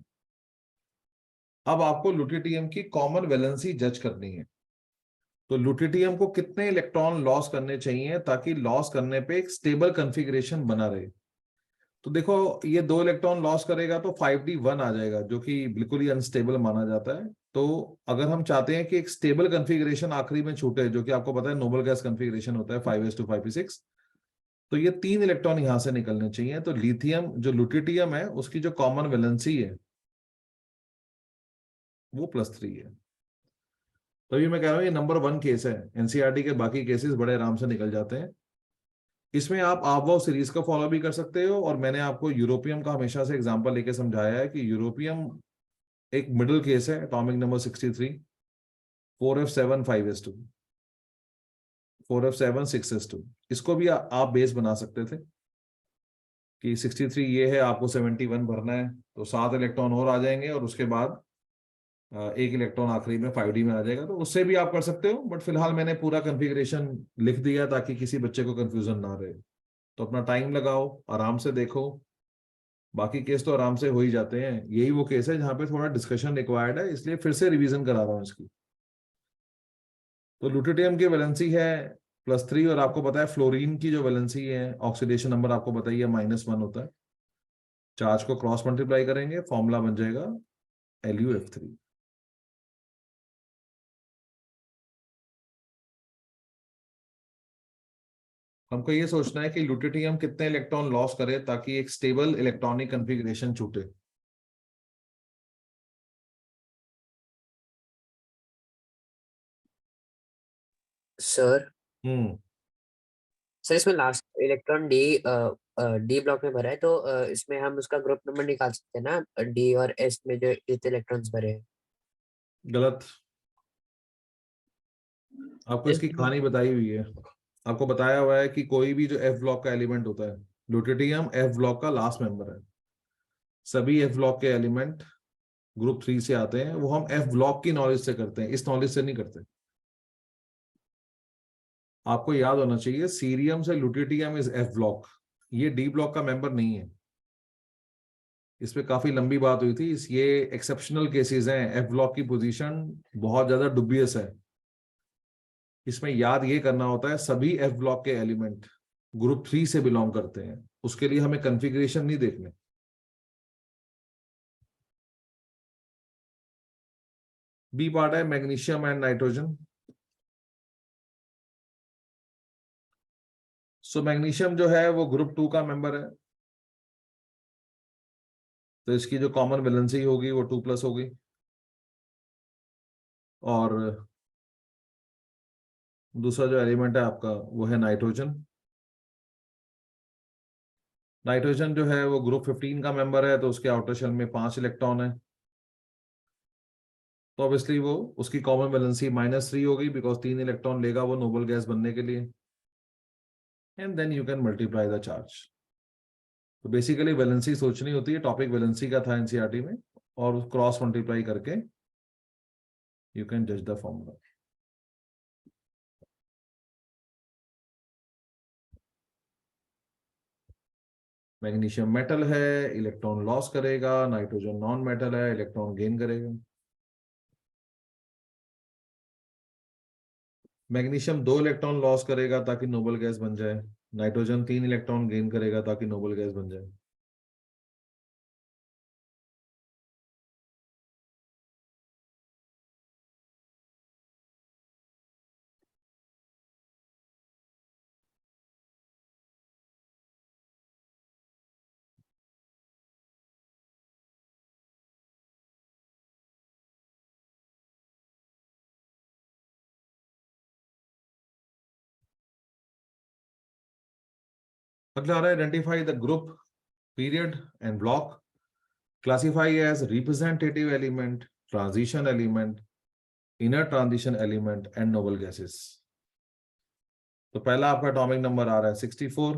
अब आपको ल्यूटिटियम की कॉमन वैलेंसी जज करनी है। तो ल्यूटिटियम को कितने इलेक्ट्रॉन लॉस करने चाहिए ताकि लॉस करने पे एक स्टेबल कॉन्फ़िगरेशन बना रहे। तो देखो ये 2 इलेक्ट्रॉन लॉस करेगा तो 5d1 आ जाएगा, जो कि बिल्कुल ही अनस्टेबल माना जाता है। तो अगर हम चाहते हैं कि एक स्टेबल कॉन्फ़िगरेशन आखिरी में छूटे, जो कि आपको पता है नोबल गैस कॉन्फ़िगरेशन होता है 5s2 5p6, तो ये 3 इलेक्ट्रॉन यहां से निकलने चाहिए। तो लिथियम जो ल्यूटिटियम है उसकी जो कॉमन वैलेंसी है वो +3 है। तभी मैं कह रहा हूँ ये नंबर 1 केस है। एनसीईआरटी के बाकी केसेस बड़े आराम से निकल जाते हैं। इसमें आप आबवाव सीरीज का फॉलो भी कर सकते हो, और मैंने आपको यूरोपियम का हमेशा से एग्जांपल लेके समझाया है कि यूरोपियम एक मिडिल केस है, atomic number 63, 4f7 5s2, 4f7 6s2। इसको भी आप बेस बना सकते थे कि 63 ये है, आपको 71 भरना है, तो 7 इलेक्ट्रॉन और आ जाएंगे और उसके बाद एक इलेक्ट्रॉन आखिरी में 5d में आ जाएगा। तो उससे भी आप कर सकते हो, बट फिलहाल मैंने पूरा कॉन्फ़िगरेशन लिख दिया ताकि किसी बच्चे को कंफ्यूजन ना रहे। तो अपना टाइम लगाओ, आराम से देखो, बाकी केस तो आराम से हो ही जाते हैं। यही वो केस है जहां पे थोड़ा डिस्कशन रिक्वायर्ड है, इसलिए फिर से रिवीजन करा रहा हूँ इसकी। तो ल्यूटिटियम की वैलेंसी है +3, और आपको पता है फ्लोरीन की जो वैलेंसी है, ऑक्सीडेशन नंबर आपको बताइए -1 होता है। चार्ज को क्रॉस मल्टीप्लाई करेंगे, फॉर्मूला बन जाएगा LuF3। हमको ये सोचना है कि ल्यूटिटियम कितने इलेक्ट्रॉन लॉस करे ताकि एक स्टेबल इलेक्ट्रॉनिक कॉन्फ़िगरेशन छूटे। सर हम्म सर इसमें लास्ट इलेक्ट्रॉन डी ब्लॉक में भरा है, तो इसमें हम उसका ग्रुप नंबर निकाल सकते हैं ना, डी और एस में जो जितने इलेक्ट्रॉन्स भरे हैं। गलत। आपको इसकी कहानी बताई हुई है। आपको बताया हुआ है कि कोई भी जो एफ ब्लॉक का एलिमेंट होता है, ल्यूटिटियम एफ ब्लॉक का लास्ट मेंबर है। सभी एफ ब्लॉक के एलिमेंट ग्रुप 3 से आते हैं। वो हम एफ ब्लॉक की नॉलेज से करते हैं, इस नॉलेज से नहीं करते। आपको याद होना चाहिए सीरियम से ल्यूटिटियम इज एफ ब्लॉक, ये डी ब्लॉक का मेंबर नहीं है। इस पे काफी लंबी बात हुई थी। ये एक्सेप्शनल केसेस हैं, एफ ब्लॉक की पोजीशन बहुत ज्यादा डुबियस है। इसमें याद ये करना होता है सभी एफ ब्लॉक के एलिमेंट ग्रुप 3 से बिलोंग करते हैं, उसके लिए हमें कॉन्फ़िगरेशन नहीं देखने। बी पार्ट है magnesium and nitrogen. So magnesium जो है वो ग्रुप 2 का मेंबर है, तो इसकी जो कॉमन वैलेंसी होगी वो 2+ होगी। और दूसरा जो एलिमेंट है आपका वो है नाइट्रोजन। नाइट्रोजन जो है वो ग्रुप 15 का मेंबर है, तो उसके आउटर शेल में 5 इलेक्ट्रॉन है, तो ऑब्वियसली वो उसकी कॉमन वैलेंसी -3 होगी, बिकॉज 3 इलेक्ट्रॉन लेगा वो नोबल गैस बनने के लिए, and then you can multiply the charge. तो बेसिकली वैलेंसी सोचनी होती है, टॉपिक वैलेंसी का था एनसीईआरटी में, और क्रॉस मल्टीप्लाई करके यू कैन जज द फॉर्मूला। मैग्नीशियम मेटल है, इलेक्ट्रॉन लॉस करेगा, नाइट्रोजन नॉन मेटल है, इलेक्ट्रॉन गेन करेगा। मैग्नीशियम 2 इलेक्ट्रॉन लॉस करेगा ताकि नोबल गैस बन जाए, नाइट्रोजन 3 इलेक्ट्रॉन गेन करेगा ताकि नोबल गैस बन जाए। अगला आ रहा है identify the group, period and block, classify as representative element, transition element, inner transition element and noble gases. तो पहला आपका एटॉमिक नंबर आ रहा है 64।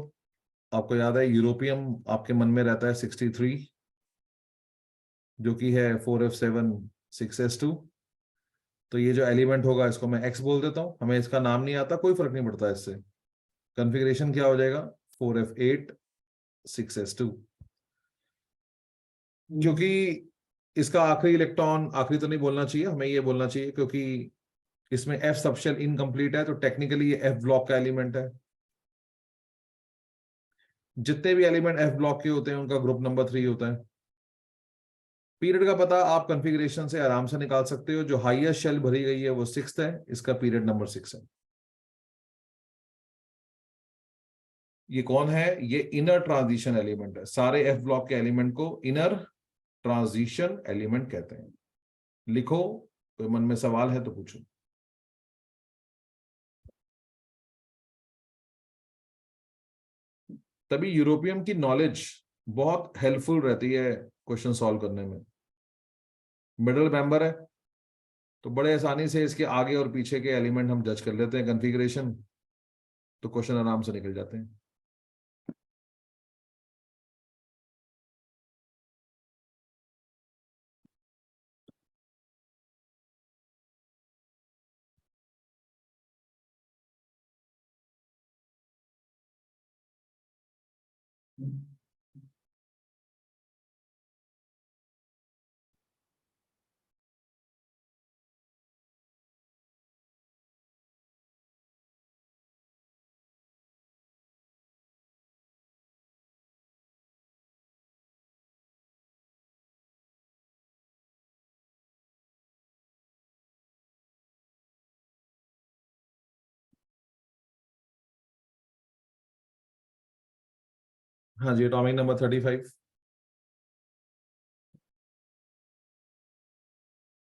आपको याद है यूरोपियम आपके मन में रहता है 63, जो कि है 4f7 6s2। तो ये जो एलिमेंट होगा इसको मैं x बोल देता हूं, हमें इसका नाम नहीं आता, कोई फर्क नहीं पड़ता इससे। कॉन्फ़िगरेशन क्या हो जाएगा 4f8 6s2, क्योंकि इसका आखिरी इलेक्ट्रॉन, आखिरी तो नहीं बोलना चाहिए, हमें ये बोलना चाहिए क्योंकि इसमें f सबशेल इनकम्प्लीट है, तो टेक्निकली ये f ब्लॉक का एलिमेंट है। जितने भी एलिमेंट f ब्लॉक के होते हैं उनका ग्रुप नंबर 3 होता है। पीरियड का पता आप कॉन्फ़िगरेशन से आराम से निकाल सकते हो, जो हाईएस्ट शेल भरी गई है वो 6th है, इसका पीरियड नंबर 6 है। ये कौन है, ये इनर ट्रांजिशन एलिमेंट है। सारे एफ ब्लॉक के एलिमेंट को इनर ट्रांजिशन एलिमेंट कहते हैं। लिखो, कोई मन में सवाल है तो पूछो। तभी यूरोपियम की नॉलेज बहुत हेल्पफुल रहती है क्वेश्चन सॉल्व करने में। मिडल मेंबर है तो बड़े आसानी से इसके आगे और पीछे के एलिमेंट हम जज कर लेते हैं कॉन्फ़िगरेशन, तो क्वेश्चन आराम से निकल जाते हैं। हाँ जी, एटॉमिक नंबर 35।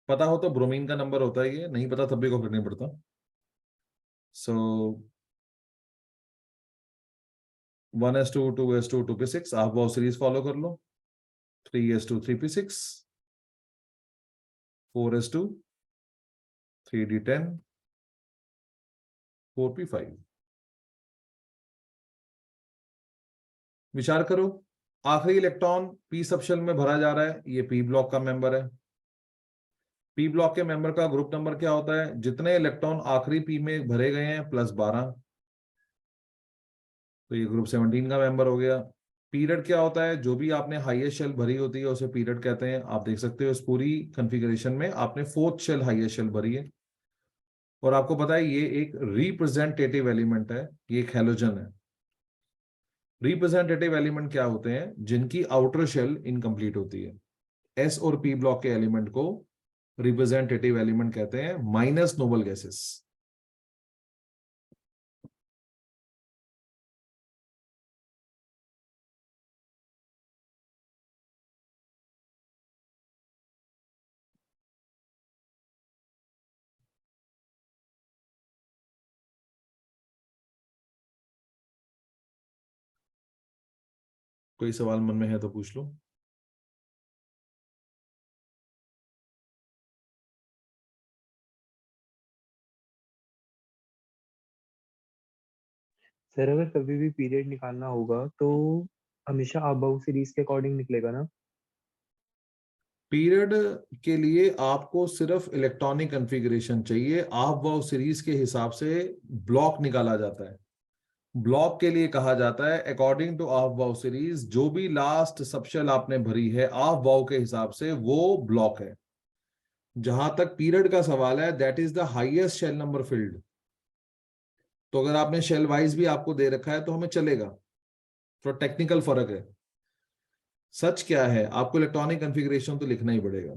पता हो तो ब्रोमीन का नंबर होता है, ये नहीं पता तब भी कोई फर्क नहीं पड़ता। सो 1s2 2s2 2p6, आप वो सीरीज फॉलो कर लो। 3s2 3p6, 4s2 3d10 4p5। विचार करो, आखिरी इलेक्ट्रॉन पी सबशेल में भरा जा रहा है, ये पी ब्लॉक का मेंबर है। पी ब्लॉक के मेंबर का ग्रुप नंबर क्या होता है, जितने इलेक्ट्रॉन आखिरी पी में भरे गए हैं +12, तो ये ग्रुप 17 का मेंबर हो गया। पीरियड क्या होता है, जो भी आपने हाईएस्ट शेल भरी होती है उसे पीरियड कहते हैं। आप देख सकते हो इस पूरी कॉन्फ़िगरेशन में आपने 4th शेल हाईएस्ट शेल भरी है, और आपको पता है ये एक रिप्रेजेंटेटिव एलिमेंट है, ये एक हैलोजन है। रिप्रेजेंटेटिव एलिमेंट क्या होते हैं, जिनकी आउटर शेल इनकम्प्लीट होती है। एस और पी ब्लॉक के एलिमेंट को रिप्रेजेंटेटिव एलिमेंट कहते हैं, माइनस नोबल गैसेस। कोई सवाल मन में है तो पूछ लो। सर अगर कभी भी पीरियड निकालना होगा तो हमेशा अबाउ सीरीज के अकॉर्डिंग निकलेगा ना? पीरियड के लिए आपको सिर्फ इलेक्ट्रॉनिक कॉन्फ़िगरेशन चाहिए, आप वाव सीरीज के हिसाब से ब्लॉक निकाला जाता है। ब्लॉक के लिए कहा जाता है अकॉर्डिंग टू आप वाव सीरीज, जो भी लास्ट सबशेल आपने भरी है आप वाव के हिसाब से वो ब्लॉक है। जहां तक पीरियड का सवाल है, that is the highest shell number filled. तो अगर आपने शेल वाइज भी आपको दे रखा है तो हमें चलेगा, थोड़ा टेक्निकल फर्क है। सच क्या है, आपको इलेक्ट्रॉनिक कॉन्फ़िगरेशन तो लिखना ही पड़ेगा।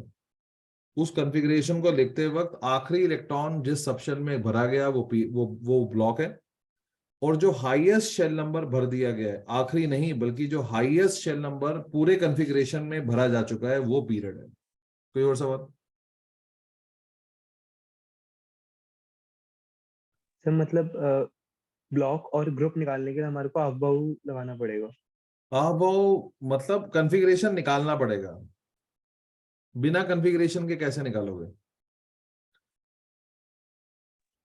उस कॉन्फ़िगरेशन को लिखते वक्त आखिरी इलेक्ट्रॉन जिस सबशेल में भरा गया वो ब्लॉक है, और जो हाईएस्ट शेल नंबर भर दिया गया है, आखिरी नहीं बल्कि जो हाईएस्ट शेल नंबर पूरे कॉन्फ़िगरेशन में भरा जा चुका है, वो पीरियड है। कोई और सवाल? सर मतलब ब्लॉक और ग्रुप निकालने के लिए हमारे को अबाउ लगाना पड़ेगा? वो मतलब कॉन्फ़िगरेशन निकालना पड़ेगा, बिना कॉन्फ़िगरेशन के कैसे निकालोगे?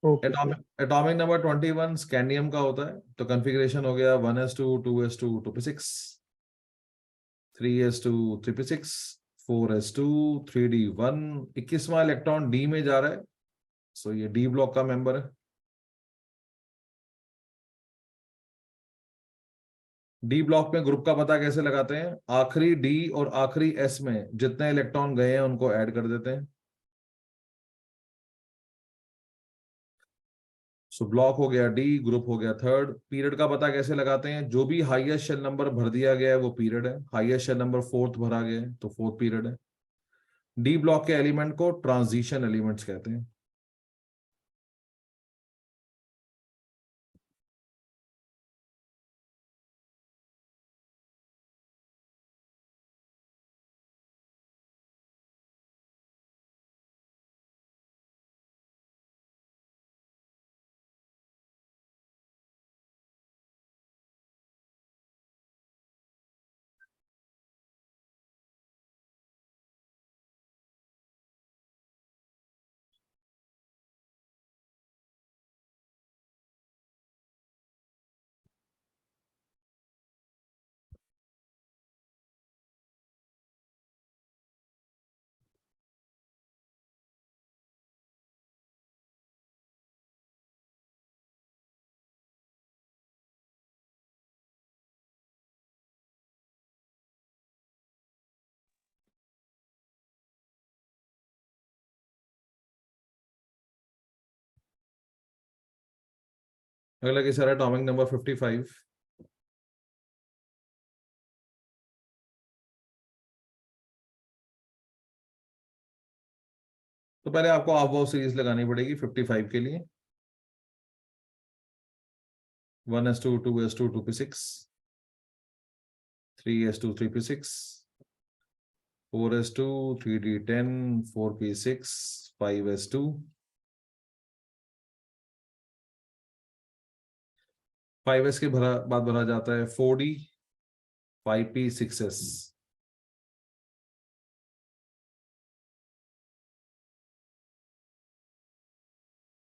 Okay sir. Atomic number 21 scandium का होता है, तो कॉन्फ़िगरेशन हो गया 1s2 2s2 2p6 3s2 3p6 4s2 3d1। 21वां electron D में जा रहा है, सो ये डी ब्लॉक का मेंबर है। डी ब्लॉक में ग्रुप का पता कैसे लगाते हैं? आखिरी डी और आखिरी एस में जितने इलेक्ट्रॉन गए हैं उनको ऐड कर देते हैं। सो ब्लॉक हो गया डी, ग्रुप हो गया थर्ड। पीरियड का पता कैसे लगाते हैं? जो भी हाईएस्ट शेल नंबर भर दिया गया है वो पीरियड है। हाईएस्ट शेल नंबर फोर्थ भरा गया है तो फोर्थ पीरियड है। डी ब्लॉक के एलिमेंट को ट्रांजिशन एलिमेंट्स कहते हैं। अगला किस है? Atomic number 55। तो पहले आपको हाफ वाव सीरीज लगानी पड़ेगी 55 के लिए। 1s2 2s2 2p6 3s2 3p6 4s2 3d10 4p6 5s2 5s के बाद भरा जाता है 4d 5p6s।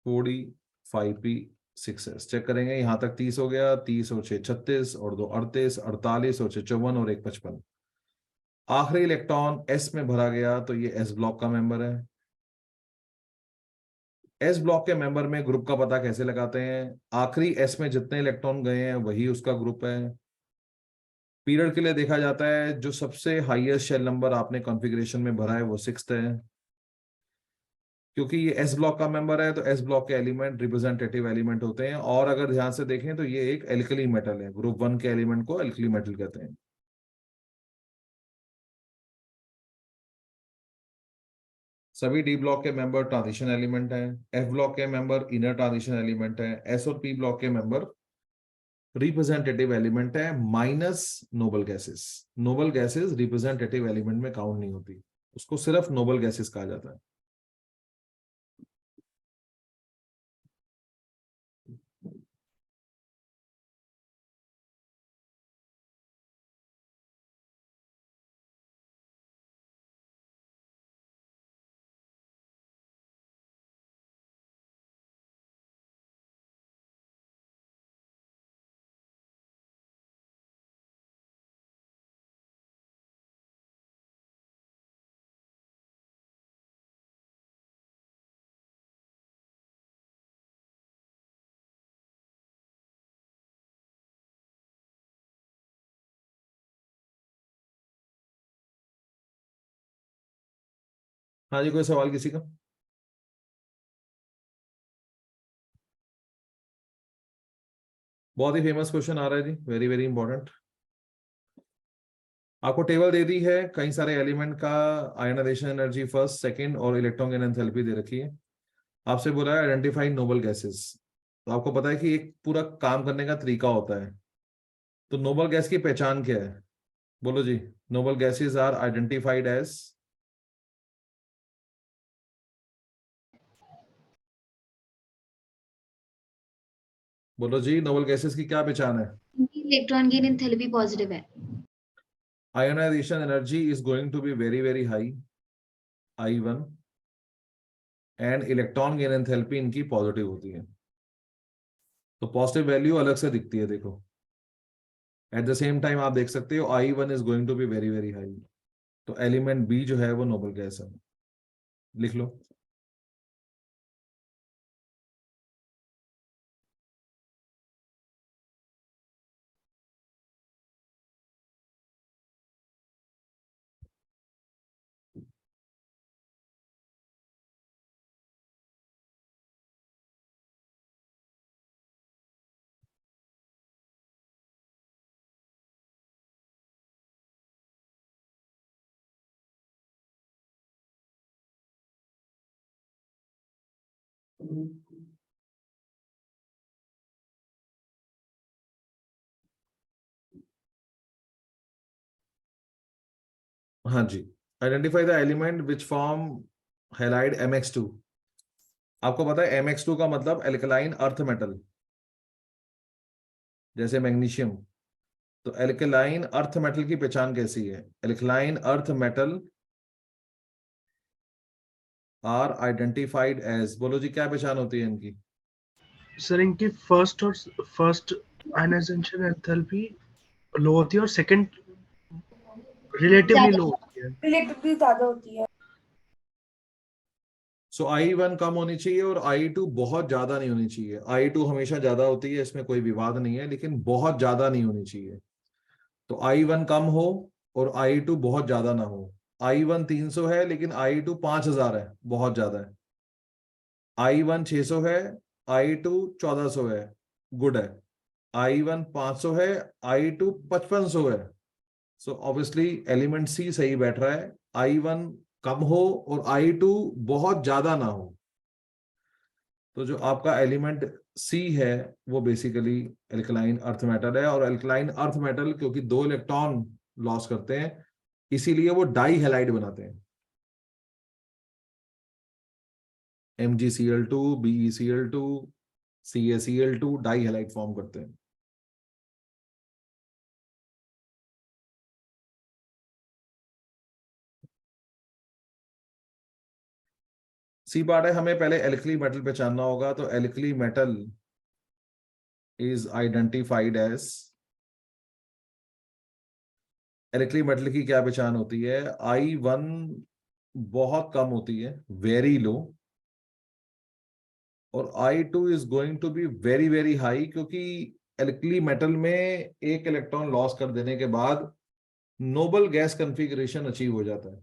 4d 5p6s check करेंगे। यहां तक 30 हो गया, 30 और 6 36 और 2 38 48 और 6 54 और 1 55। आखिरी इलेक्ट्रॉन एस में भरा गया तो ये एस ब्लॉक का मेंबर है। एस ब्लॉक के मेंबर में ग्रुप का पता कैसे लगाते हैं? आखिरी एस में जितने इलेक्ट्रॉन गए हैं वही उसका ग्रुप है। पीरियड के लिए देखा जाता है जो सबसे हाईएस्ट शेल नंबर आपने कॉन्फ़िगरेशन में भरा है वो 6th है। क्योंकि ये एस ब्लॉक का मेंबर है तो एस ब्लॉक के एलिमेंट रिप्रेजेंटेटिव एलिमेंट होते हैं, और अगर ध्यान से देखें तो ये एक एल्कली मेटल है। ग्रुप 1 के एलिमेंट को एल्कली मेटल कहते हैं। सभी डी ब्लॉक के मेंबर ट्रांजिशन एलिमेंट हैं। एफ ब्लॉक के मेंबर इनर ट्रांजिशन एलिमेंट हैं। एस और पी ब्लॉक के मेंबर रिप्रेजेंटेटिव एलिमेंट है minus noble gases. Noble gases representative element में काउंट नहीं होती, उसको सिर्फ नोबल गैसेस कहा जाता है। हाँ जी, कोई सवाल किसी का? बहुत ही फेमस क्वेश्चन आ रहा है जी, वेरी वेरी इंपॉर्टेंट। आपको टेबल दे दी है कई सारे एलिमेंट का आयनाइजेशन एनर्जी फर्स्ट, सेकंड और इलेक्ट्रॉन गेन एंथैल्पी दे रखी है। आपसे बोला है आइडेंटिफाई नोबल गैसेस। तो आपको पता है कि एक पूरा काम करने का तरीका होता है। तो नोबल गैस की पहचान क्या है? बोलो जी। Noble gases are identified as, बोलो जी, नोबल गैसेस की क्या पहचान है? इलेक्ट्रॉन गेन एंथैल्पी पॉजिटिव है। Ionization energy is going to be very very high, I1, and electron gain enthalpy इनकी पॉजिटिव होती है। तो पॉजिटिव वैल्यू अलग से दिखती है, देखो। एट द सेम टाइम आप देख सकते हो I1 is going to be very very high. तो एलिमेंट बी जो है वो नोबल गैस है, लिख लो। हाँ जी, identify the element which form halide MX2। आपको पता है MX2 का मतलब एल्कलाइन अर्थ मेटल, जैसे मैग्नीशियम। तो एल्कलाइन अर्थ मेटल की पहचान कैसी है? Alkaline earth metal are identified as, बोलो जी क्या पहचान होती है इनकी? सर इनकी फर्स्ट आयनाइजेशन एंथैल्पी लो होती है और सेकंड रिलेटिवली लो होती है। रिलेटिवली ज्यादा होती है। सो I1 कम होनी चाहिए और I2 बहुत ज्यादा नहीं होनी चाहिए। I2 हमेशा ज्यादा होती है, इसमें कोई विवाद नहीं है, लेकिन बहुत ज्यादा नहीं होनी चाहिए। तो I1 कम हो और I2 बहुत ज्यादा ना हो। I1 300 है लेकिन I2 5000 है, बहुत ज्यादा है। I1 600 है, I2 1400 है, गुड है। I1 500 है, I2 5500 है। सो ऑब्वियसली एलिमेंट सी सही बैठ रहा है। I1 कम हो और I2 बहुत ज्यादा ना हो। तो जो आपका एलिमेंट सी है वो बेसिकली एल्कलाइन अर्थ मेटल है। और एल्कलाइन अर्थ मेटल क्योंकि 2 इलेक्ट्रॉन लॉस करते हैं, इसीलिए वो डाई हैलाइड बनाते हैं। MgCl2, BeCl2, CaCl2 die halide form करते हैं। सी पार्ट है, हमें पहले एल्कली मेटल पहचानना होगा। तो alkali metal is identified as, alkali metal की क्या पहचान होती है? I1 बहुत कम होती है, वेरी लो, और I2 is going to be very very high, क्योंकि एल्कली मेटल में एक इलेक्ट्रॉन लॉस कर देने के बाद नोबल गैस कॉन्फ़िगरेशन अचीव हो जाता है,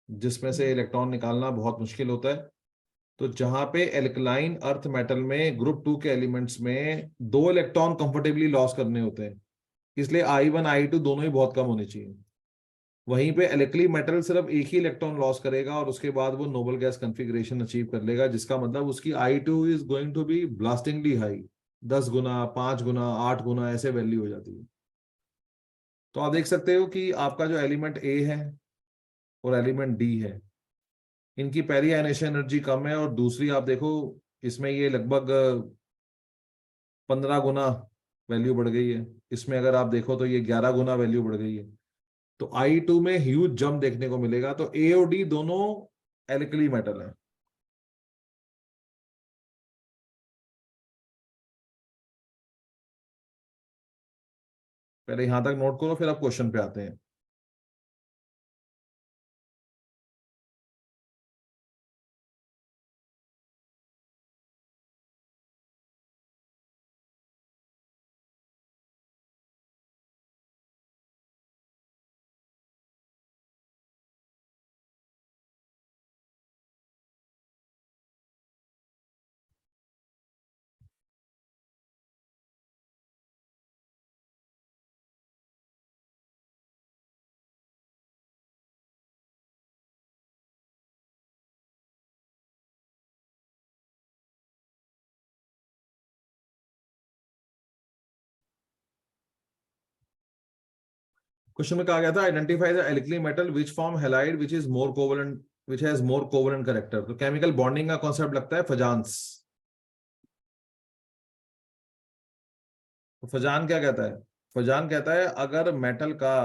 जिसमें से इलेक्ट्रॉन निकालना बहुत मुश्किल होता है। तो जहां पे एल्कलाइन अर्थ मेटल में ग्रुप 2 के एलिमेंट्स में 2 इलेक्ट्रॉन कंफर्टेबली लॉस करने होते हैं, इसलिए I1 I2 दोनों ही बहुत कम होने चाहिए। वहीं पे एल्कली मेटल सिर्फ एक ही इलेक्ट्रॉन लॉस करेगा और उसके बाद वो नोबल गैस कॉन्फ़िगरेशन अचीव कर लेगा, जिसका मतलब उसकी I2 is going to be blastingly high, 10 गुना, 5 गुना, 8 गुना ऐसे वैल्यू हो जाती है। तो आप देख सकते हो कि आपका जो एलिमेंट ए है और एलिमेंट डी है, इनकी पहली आयनेशन एनर्जी कम है, और दूसरी आप देखो इसमें ये लगभग 15 गुना वैल्यू बढ़ गई है। इसमें अगर आप देखो तो ये 11 गुना वैल्यू बढ़ गई है। तो I2 में ह्यूज जंप देखने को मिलेगा। तो ए और डी दोनों एल्कली मेटल है। पहले यहां तक नोट करो, फिर आप क्वेश्चन पे आते हैं। क्वेश्चन में कहा गया था identify the alkali metal which form halide which is more covalent which has more covalent character. तो केमिकल बॉन्डिंग का कॉन्सेप्ट लगता है फजांस। तो फजान क्या कहता है? फजान कहता है अगर मेटल का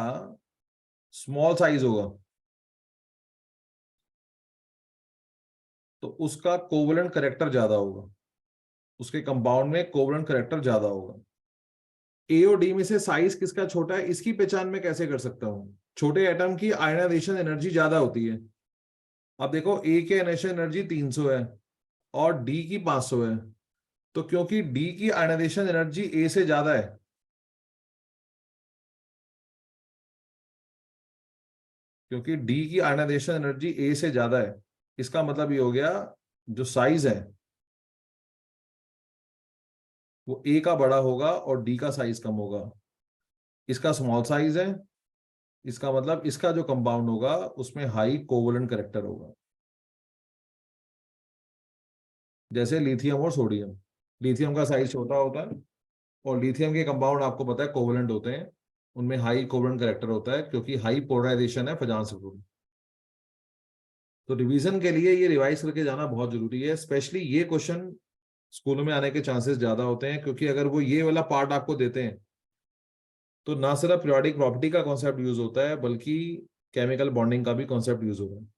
स्मॉल साइज होगा तो उसका कोवलेंट कैरेक्टर ज्यादा होगा, उसके कंपाउंड में कोवलेंट कैरेक्टर ज्यादा होगा। ए और डी में से साइज किसका छोटा है, इसकी पहचान मैं कैसे कर सकता हूं? छोटे एटम की आयनाइजेशन एनर्जी ज्यादा होती है। अब देखो ए की आयनाइजेशन एनर्जी 300 है और डी की 500 है, तो क्योंकि डी की आयनाइजेशन एनर्जी ए से ज्यादा है, क्योंकि डी की आयनाइजेशन एनर्जी ए से ज्यादा है, इसका मतलब ये हो गया जो साइज है वो ए का बड़ा होगा और डी का साइज कम होगा। इसका स्मॉल साइज है, इसका मतलब इसका जो कंपाउंड होगा उसमें हाई कोवलेंट कैरेक्टर होगा। जैसे लिथियम और सोडियम, लिथियम का साइज छोटा होता है और लिथियम के कंपाउंड आपको पता है कोवलेंट होते हैं, उनमें हाई कोवलेंट कैरेक्टर होता है क्योंकि हाई पोलराइजेशन है फजांस ग्रुप। तो रिवीजन के लिए ये रिवाइज करके जाना बहुत जरूरी है, स्पेशली ये क्वेश्चन स्कूलों में आने के चांसेस ज्यादा होते हैं, क्योंकि अगर वो ये वाला पार्ट आपको देते हैं तो ना सिर्फ पीरियोडिक प्रॉपर्टी का कॉन्सेप्ट यूज होता है बल्कि केमिकल बॉन्डिंग का भी कॉन्सेप्ट यूज होता है।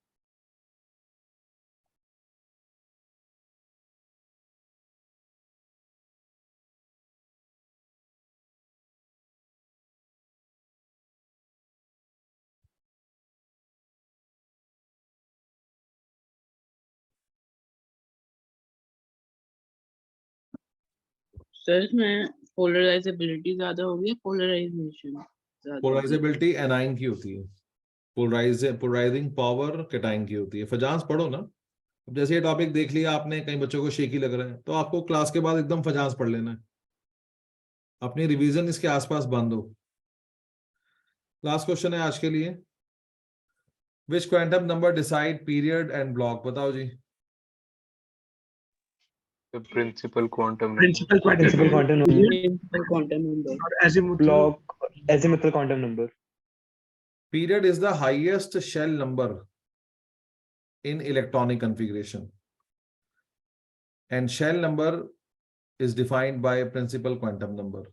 सर इसमें पोलराइजेबिलिटी ज्यादा होगी, पोलराइजेशन ज्यादा होगी? पोलराइजेबिलिटी एनाइन की होती है, पोलराइजिंग पावर केटाइन की होती है। फजांस पढ़ो ना। अब जैसे ये टॉपिक देख लिया आपने, कई बच्चों को शेकी लग रहा है तो आपको क्लास के बाद एकदम फजांस पढ़ लेना है, अपनी रिवीजन इसके आसपास बांधो। लास्ट क्वेश्चन है आज के लिए, which quantum number decide period and block? बताओ जी। Principal quantum principal principal quantum number principal quantum number और azimuthal block azimuthal quantum number. Period is the highest shell number in electronic configuration and shell number is defined by principal quantum number.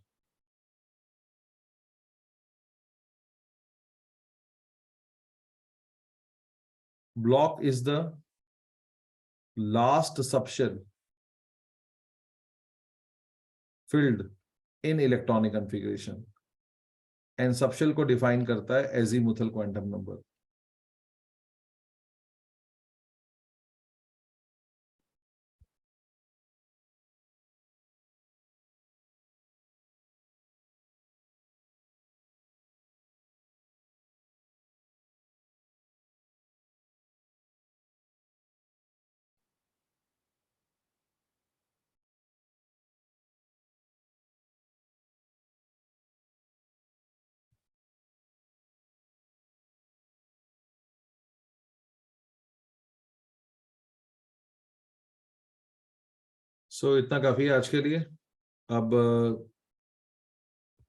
Block is the last subshell filled in electronic configuration and subshell को define करता है azimuthal quantum number. So इतना काफी है आज के लिए। अब